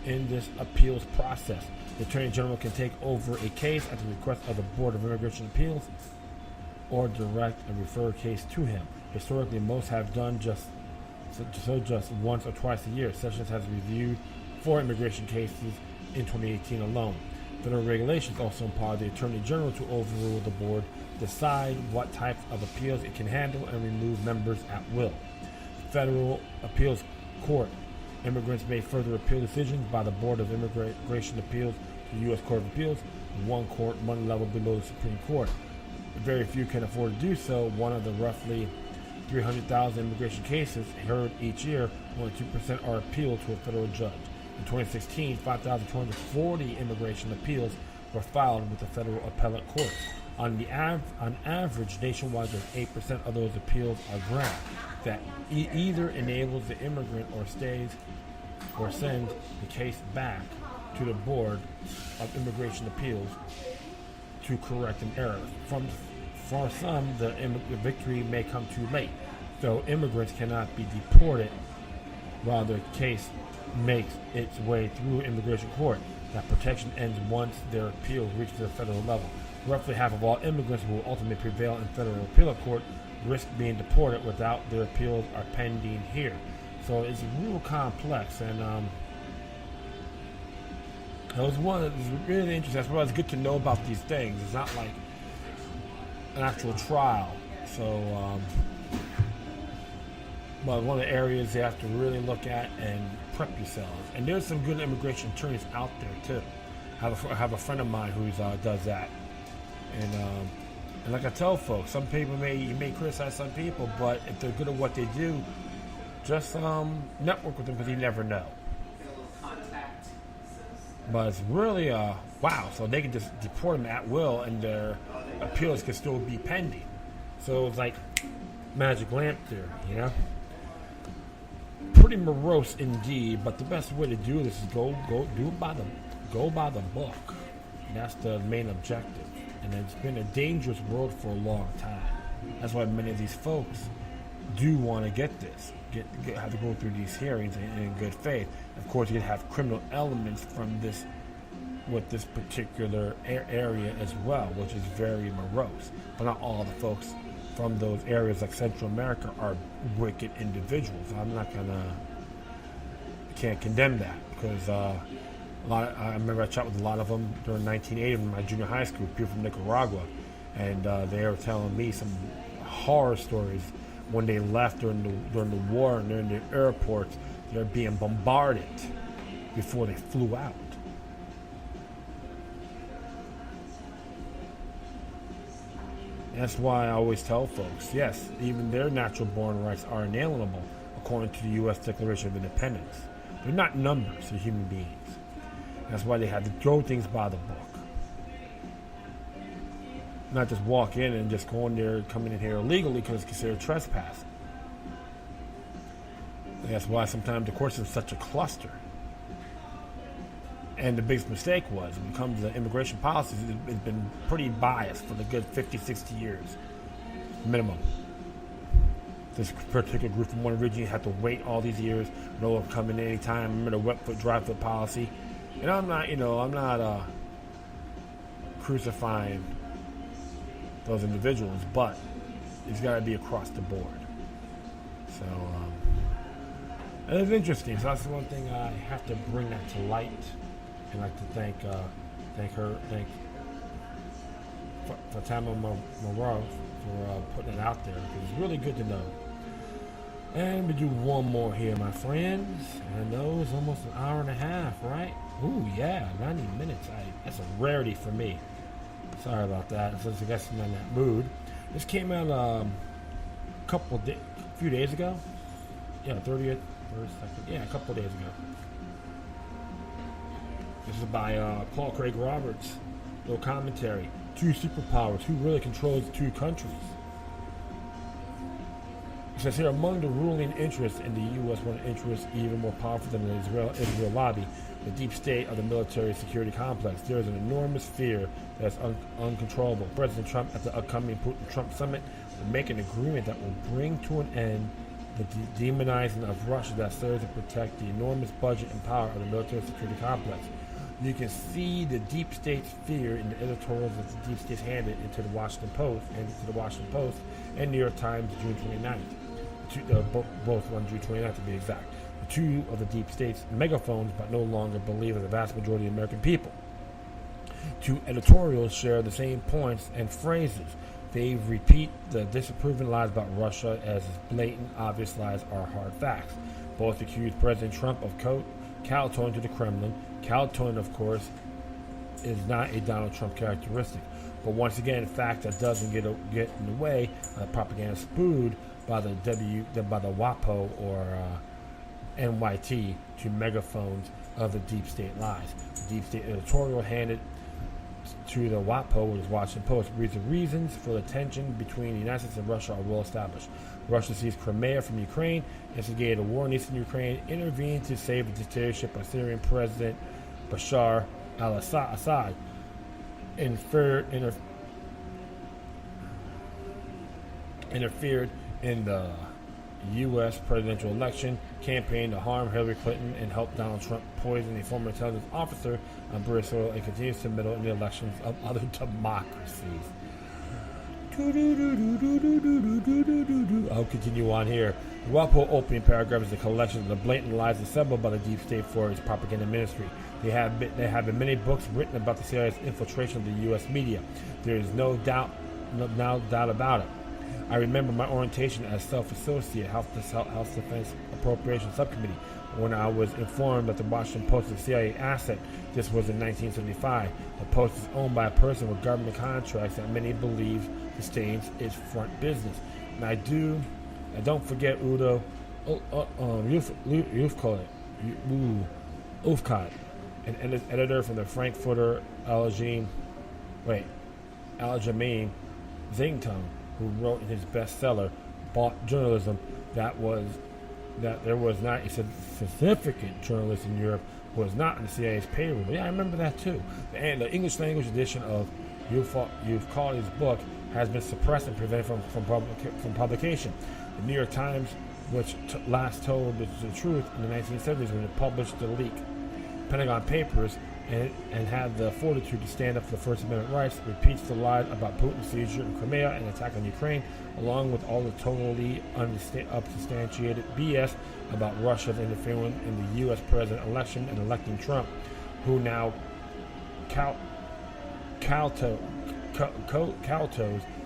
in this appeals process. The Attorney General can take over a case at the request of the Board of Immigration Appeals or direct a referred case to him. Historically, most have done just once or twice a year. Sessions has reviewed 4 immigration cases in 2018 alone. Federal regulations also empower the Attorney General to overrule the board, decide what types of appeals it can handle, and remove members at will. Federal Appeals Court. Immigrants may further appeal decisions by the Board of Immigration Appeals to the U.S. Court of Appeals, one level below the Supreme Court. Very few can afford to do so. One of the roughly 300,000 immigration cases heard each year, only 2% are appealed to a federal judge. In 2016, 5,240 immigration appeals were filed with the federal appellate courts. On average, nationwide, just 8% of those appeals are granted. That either enables the immigrant or stays or sends the case back to the Board of Immigration Appeals to correct an error. For some, the victory may come too late, so immigrants cannot be deported while their case makes its way through immigration court. That protection ends once their appeal reaches the federal level. Roughly half of all immigrants who will ultimately prevail in federal appellate court risk being deported without their appeals are pending here. So it's real complex, and it was really interesting. That's why it's good to know about these things. It's not like an actual trial. So, but one of the areas you have to really look at and prep yourselves. And there's some good immigration attorneys out there too. I have a friend of mine who does that. And like I tell folks, some people you may criticize some people, but if they're good at what they do, just network with them, because you never know. But it's really wow. So they can just deport them at will, and their appeals can still be pending. So it's like magic lamp theory, you know. Pretty morose indeed, but the best way to do this is go by the book. And that's the main objective. And it's been a dangerous world for a long time. That's why many of these folks do want to get this, have to go through these hearings in good faith. Of course, you have criminal elements from this, with this particular area as well, which is very morose. But not all the folks from those areas like Central America are wicked individuals. Can't condemn that, because I remember I chat with a lot of them during 1980 in my junior high school, people from Nicaragua, and they were telling me some horror stories when they left during the war, and they're in the airports, they're being bombarded before they flew out. That's why I always tell folks, yes, even their natural-born rights are inalienable according to the U.S. Declaration of Independence. They're not numbers, they're human beings. That's why they had to throw things by the book. Not just walk in and just go in there, coming in here illegally because it's considered trespass. And that's why sometimes the courts are such a cluster. And the biggest mistake was, when it comes to immigration policies, it's been pretty biased for the good 50, 60 years, minimum. This particular group from one region had to wait all these years, no one come in any time. Remember the wet foot, dry foot policy. And I'm not crucifying those individuals, but it's got to be across the board. So, and it's interesting. So that's the one thing I have to bring that to light. And I'd like to thank Fatima Moreau for putting it out there, because it's really good to know. And we do one more here, my friends. And I know it's almost an hour and a half, right? Ooh, yeah, 90 minutes. That's a rarity for me. Sorry about that. I guess I'm in that mood. This came out a few days ago. Yeah, 30th, 32nd. Yeah, a couple of days ago. This is by Paul Craig Roberts. Little commentary. 2 superpowers. Who really controls 2 countries? It says here, among the ruling interests in the U.S., one interest even more powerful than the Israel lobby, the deep state of the military security complex. There is an enormous fear that's uncontrollable. President Trump, at the upcoming Putin-Trump summit, will make an agreement that will bring to an end the demonizing of Russia that serves to protect the enormous budget and power of the military security complex. You can see the deep state's fear in the editorials that the deep state handed into the Washington Post and New York Times June 29th. Both on June 29th to be exact. The 2 of the deep state's megaphones, but no longer believe as the vast majority of American people. 2 editorials share the same points and phrases. They repeat the disapproving lies about Russia as blatant, obvious lies are hard facts. Both accuse President Trump of kowtowing to the Kremlin. Kowtowing, of course, is not a Donald Trump characteristic. But once again, in fact, that doesn't get in the way of propaganda spewed by the WAPO or NYT to megaphones of the deep state lies. The deep state editorial handed to the WAPO, which is Washington Post, reads the reasons for the tension between the United States and Russia are well established. Russia seized Crimea from Ukraine, instigated a war in eastern Ukraine, intervened to save the dictatorship of Syrian President Bashar al-Assad, interfered in the U.S. presidential election, campaigned to harm Hillary Clinton, and helped Donald Trump poison a former intelligence officer on British soil, and continues to meddle in the elections of other democracies. I'll continue on here. The WAPO opening paragraph is a collection of the blatant lies assembled by the deep state for its propaganda ministry. There have been many books written about the CIA's infiltration of the U.S. media. There is no doubt about it. I remember my orientation as self-associate House Defense Appropriations Subcommittee when I was informed that the Washington Post is a CIA asset. This was in 1975. The Post is owned by a person with government contracts that many believe sustains its front business. And I don't forget Udo Ufkot, an editor from the Frankfurter Allgemeine Zeitung, who wrote in his bestseller, Bought Journalism, that there was not a significant journalist in Europe who was not on the CIA's payroll. Yeah, I remember that too. And the English language edition of Ufkot's book has been suppressed and prevented from publication. The New York Times, which last told the truth in the 1970s when it published the leak Pentagon Papers and had the fortitude to stand up for the First Amendment rights, repeats the lies about Putin's seizure of Crimea and attack on Ukraine, along with all the totally unsubstantiated BS about Russia's interference in the U.S. president election and electing Trump, who now kowtows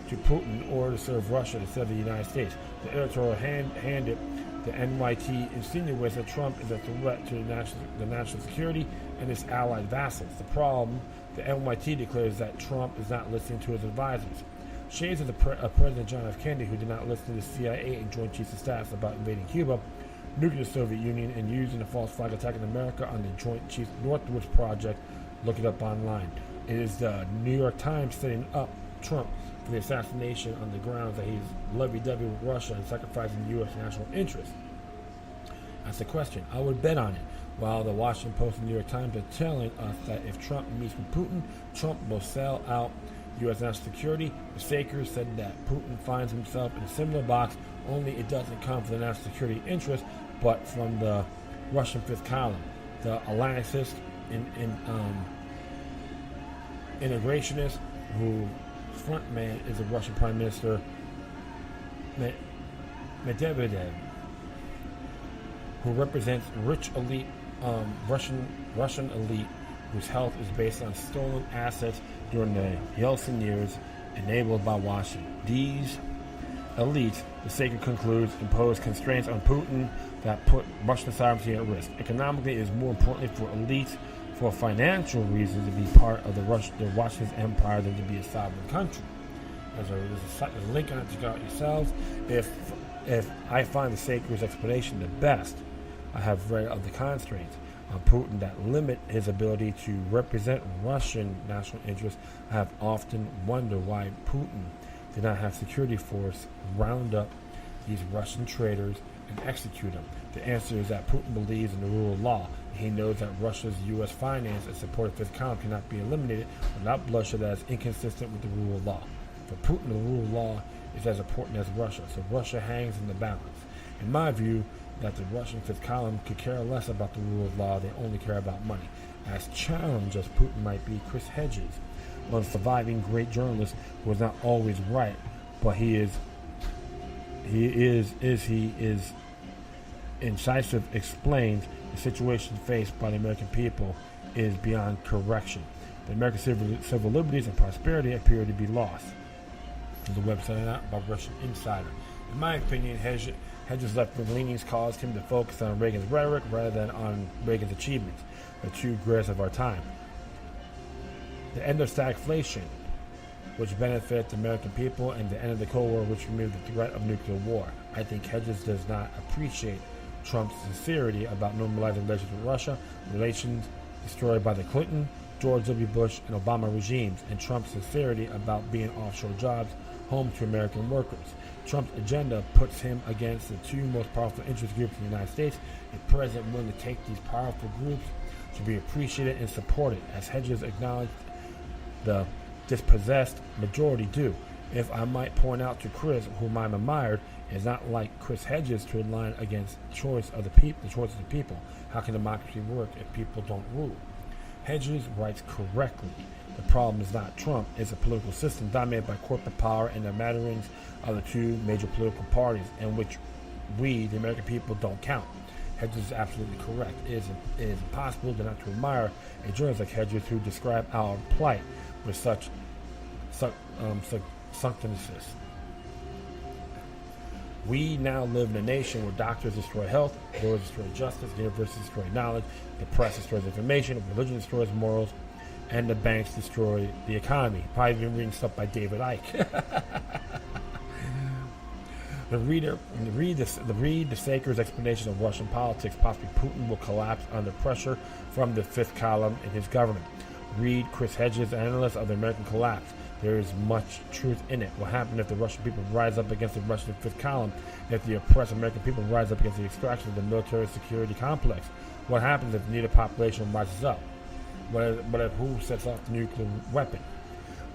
to Putin in order to serve Russia instead of the United States. The editorial handed the NYT insinuates that Trump is a threat to the national security and its allied vassals. The problem, the NYT declares that Trump is not listening to his advisors. Shades of President John F. Kennedy, who did not listen to the CIA and Joint Chiefs of Staff about invading Cuba, nuking the Soviet Union, and using a false flag attack in America on the Joint Chiefs Northwoods Project. Look it up online. It is the New York Times setting up Trump for the assassination on the grounds that he's lovey-dovey with Russia and sacrificing U.S. national interests. That's the question. I would bet on it. While the Washington Post and New York Times are telling us that if Trump meets with Putin, Trump will sell out U.S. national security, the fakers said that Putin finds himself in a similar box, only it doesn't come from the national security interest, but from the Russian fifth column, the Atlanticist integrationist, whose front man is the Russian Prime Minister Medvedev, who represents rich elite, Russian elite, whose health is based on stolen assets during the Yeltsin years, enabled by Washington. These elites, the Sacred concludes, impose constraints on Putin that put Russian sovereignty at risk. Economically, it is more importantly for elites, for financial reasons, to be part of the Washington's empire than to be a sovereign country. There's a link on it to check out yourselves. If I find the Sacred's explanation the best, I have read of the constraints on Putin that limit his ability to represent Russian national interests. I have often wondered why Putin did not have security force round up these Russian traitors and execute them. The answer is that Putin believes in the rule of law. He knows that Russia's U.S. finance and support of fifth column cannot be eliminated without bloodshed that is inconsistent with the rule of law. For Putin, the rule of law is as important as Russia, so Russia hangs in the balance. In my view, that the Russian fifth column could care less about the rule of law, they only care about money. As challenged as Putin might be, Chris Hedges, one surviving great journalist who was not always right, but he is incisive, explains the situation faced by the American people is beyond correction. The American civil liberties and prosperity appear to be lost. There's a website out by Russian Insider. In my opinion, Hedges' left-wing leanings caused him to focus on Reagan's rhetoric rather than on Reagan's achievements, the two greatest of our time. The end of stagflation, which benefited the American people, and the end of the Cold War, which removed the threat of nuclear war. I think Hedges does not appreciate Trump's sincerity about normalizing relations with Russia, relations destroyed by the Clinton, George W. Bush, and Obama regimes, and Trump's sincerity about being offshore jobs home to American workers. Trump's agenda puts him against the two most powerful interest groups in the United States. A president willing to take these powerful groups should be appreciated and supported, as Hedges acknowledged the dispossessed majority do. If I might point out to Chris, whom I'm admired, it's not like Chris Hedges to align against the choice of the people. How can democracy work if people don't rule? Hedges writes correctly. The problem is not Trump, it's a political system dominated by corporate power and the matterings of the two major political parties in which we, the American people, don't count. Hedges is absolutely correct. It is impossible not to admire a journalist like Hedges who describe our plight with such succinctness. We now live in a nation where doctors destroy health, lawyers destroy justice, universities destroy knowledge, the press destroys information, religion destroys morals, and the banks destroy the economy. Probably been reading stuff by David Icke. Read the Saker's explanation of Russian politics. Possibly Putin will collapse under pressure from the fifth column in his government. Read Chris Hedges' analysis of the American collapse. There is much truth in it. What happened if the Russian people rise up against the Russian fifth column? If the oppressed American people rise up against the extraction of the military security complex? What happens if the needed population rises up? What if who sets off the nuclear weapon?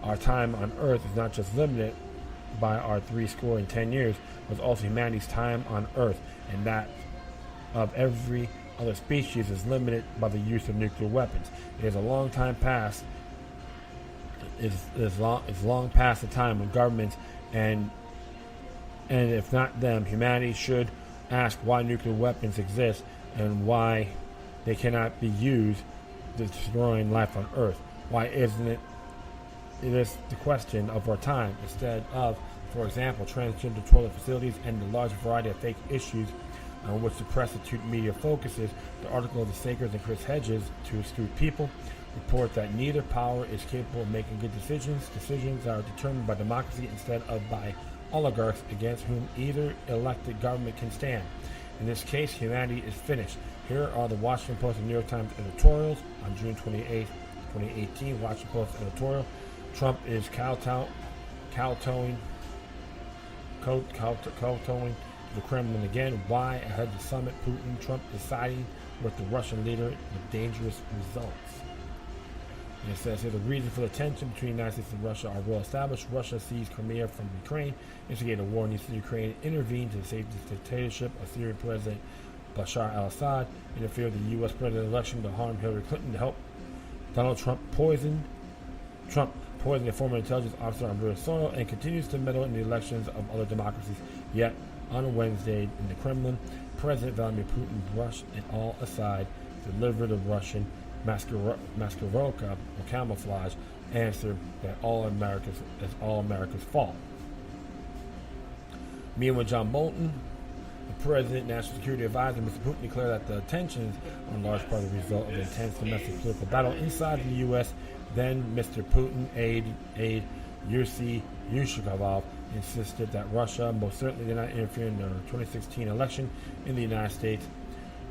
Our time on Earth is not just limited by our 10 years, but also humanity's time on Earth, and that of every other species is limited by the use of nuclear weapons. It is a long time past. It's long past the time when governments and if not them, humanity should ask why nuclear weapons exist and why they cannot be used destroying life on Earth. Why isn't it? It is the question of our time. Instead of, for example, transgender toilet facilities and the large variety of fake issues on which the prostitute media focuses, the article of the Sakers and Chris Hedges, two astute people, report that neither power is capable of making good decisions. Decisions are determined by democracy instead of by oligarchs against whom either elected government can stand. In this case, humanity is finished. Here are the Washington Post and New York Times editorials on June 28, 2018. Washington Post editorial: Trump is kowtowing the Kremlin again. Why? Ahead of the summit, Putin, Trump deciding with the Russian leader with dangerous results. And it says here the reason for the tension between the United States and Russia are well established. Russia seized Crimea from Ukraine, instigated a war in eastern Ukraine, intervened to save the dictatorship of Syrian President Bashar al-Assad, interfered with the U.S. presidential election to harm Hillary Clinton, to help Donald Trump poison a former intelligence officer on British soil, and continues to meddle in the elections of other democracies. Yet, on Wednesday in the Kremlin, President Vladimir Putin brushed it all aside, delivered a Russian Maskirovka or camouflage answer that all America's fault. Meanwhile, John Bolton, the President, National Security Advisor, Mr. Putin, declared that the tensions are in large part the result of the intense domestic political battle inside the U.S. Then Mr. Putin aide Yuri Yushkov insisted that Russia most certainly did not interfere in the 2016 election in the United States.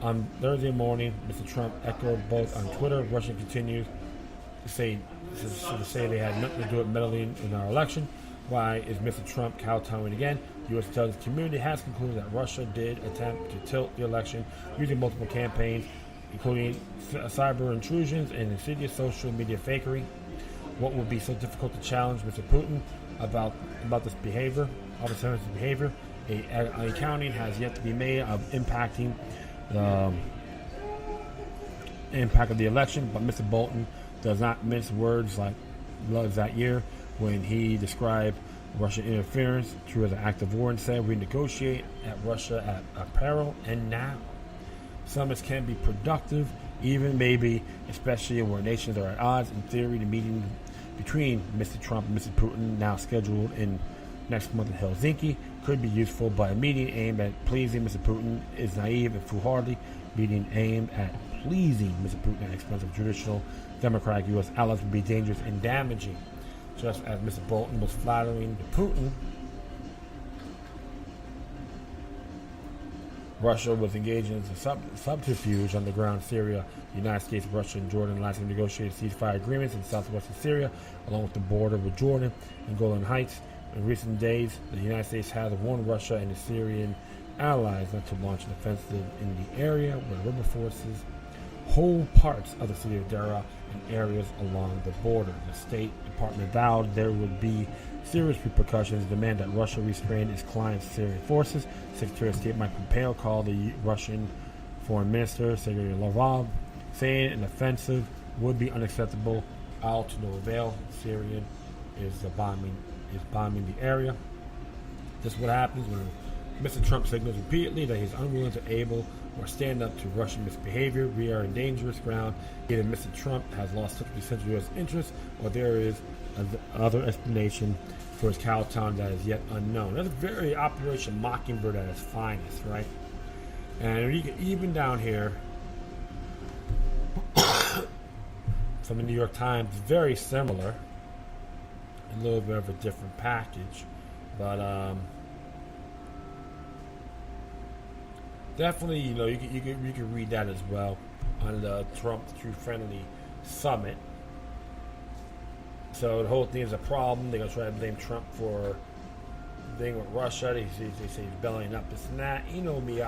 On Thursday morning, Mr. Trump echoed both on Twitter. Russia continues to say they had nothing to do with meddling in our election. Why is Mr. Trump kowtowing again? The U.S. intelligence community has concluded that Russia did attempt to tilt the election using multiple campaigns, including cyber intrusions and insidious social media fakery. What would be so difficult to challenge Mr. Putin about this behavior, of behavior? An accounting has yet to be made of impacting the impact of the election, but Mr. Bolton does not mince words like was that year when he described Russian interference through as an act of war and said we negotiate at Russia at peril and now. Summits can be productive, even maybe, especially where nations are at odds. In theory, the meeting between Mr. Trump and Mr. Putin, now scheduled in next month in Helsinki, could be useful, but a meeting aimed at pleasing Mr. Putin is naive and foolhardy. Meeting aimed at pleasing Mr. Putin at the expense of traditional democratic U.S. allies would be dangerous and damaging. Just as Mr. Bolton was flattering to Putin, Russia was engaged in a subterfuge on the ground in Syria. The United States, Russia, and Jordan last negotiated ceasefire agreements in southwestern Syria, along with the border with Jordan and Golan Heights. In recent days, the United States has warned Russia and the Syrian allies not to launch an offensive in the area where rebel forces hold parts of the city of Derailed and areas along the border. The State Department vowed there would be serious repercussions, demand that Russia restrain its client's Syrian forces. Secretary of State Mike Pompeo called the Russian Foreign Minister Sergei Lavrov, saying an offensive would be unacceptable, all to no avail. Syrian is bombing the area. This is what happens when Mr. Trump signals repeatedly that he's unwilling to able or stand up to Russian misbehavior. We are in dangerous ground. Either Mr. Trump has lost touch with central U.S. interests, or there is another explanation for his kowtown that is yet unknown. That's very Operation Mockingbird at its finest, right? And even down here, from the New York Times, very similar, a little bit of a different package, but definitely, you could read that as well on the Trump True Friendly Summit. So the whole thing is a problem. They're gonna try to blame Trump for the thing with Russia. They say he's bellying up this and that. You know me.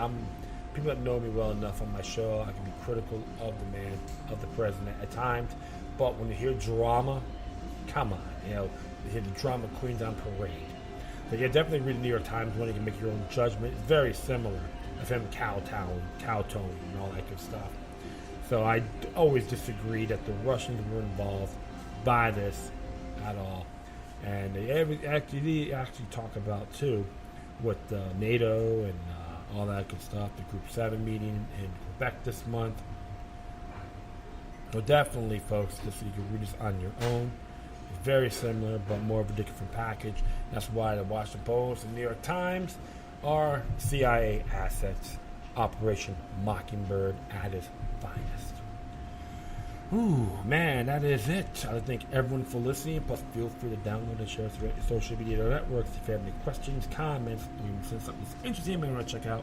People that know me well enough on my show, I can be critical of the man, of the president at times. But when you hear drama, come on, you hear the drama queens on parade. But yeah, definitely read the New York Times when you can make your own judgment. It's very similar of him kowtowing and all that good stuff. So I always disagree that the Russians were involved by this at all. And they actually talk about too with NATO and all that good stuff, the Group 7 meeting in Quebec this month. So definitely, folks, you can read this on your own. It's very similar, but more of a different package. That's why the Washington Post and New York Times are CIA assets. Operation Mockingbird at its finest. Ooh, man, that is it. I thank everyone for listening. Plus, feel free to download and share through your social media networks. If you have any questions, comments, or even send something that's interesting you may want to check out,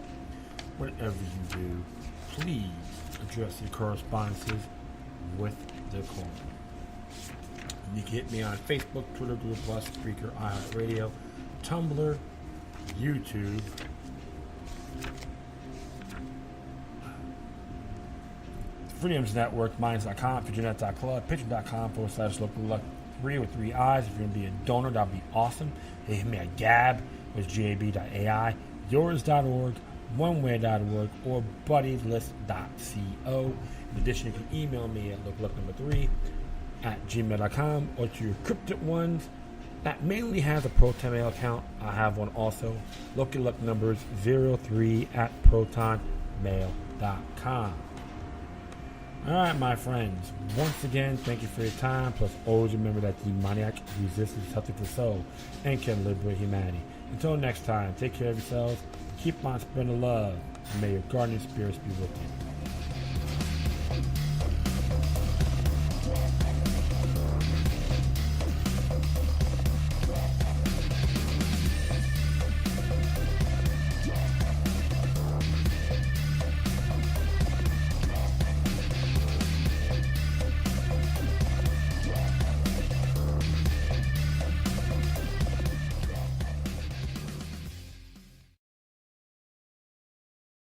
whatever you do, please address your correspondences with decorum. You can hit me on Facebook, Twitter, Google+, Spreaker, iHeartRadio, Tumblr, YouTube, Freedoms Network, Minds.com, FutureNet.club, Patreon.com/LocalLuck3 with 3 eyes. If you're going to be a donor, that'd be awesome. Hey, hit me at Gab, which is gab.ai, yours.org, oneway.org, or buddylist.co. In addition, you can email me at localluck3 at gmail.com, or to your cryptic ones that mainly has a ProtonMail account. I have one also. Lucky Luck numbers 03 at protonmail.com. Alright, my friends. Once again, thank you for your time. Plus, always remember that demoniac resistance is healthy for the soul and can liberate humanity. Until next time, take care of yourselves. Keep on spreading the love. And may your guardian spirits be with you.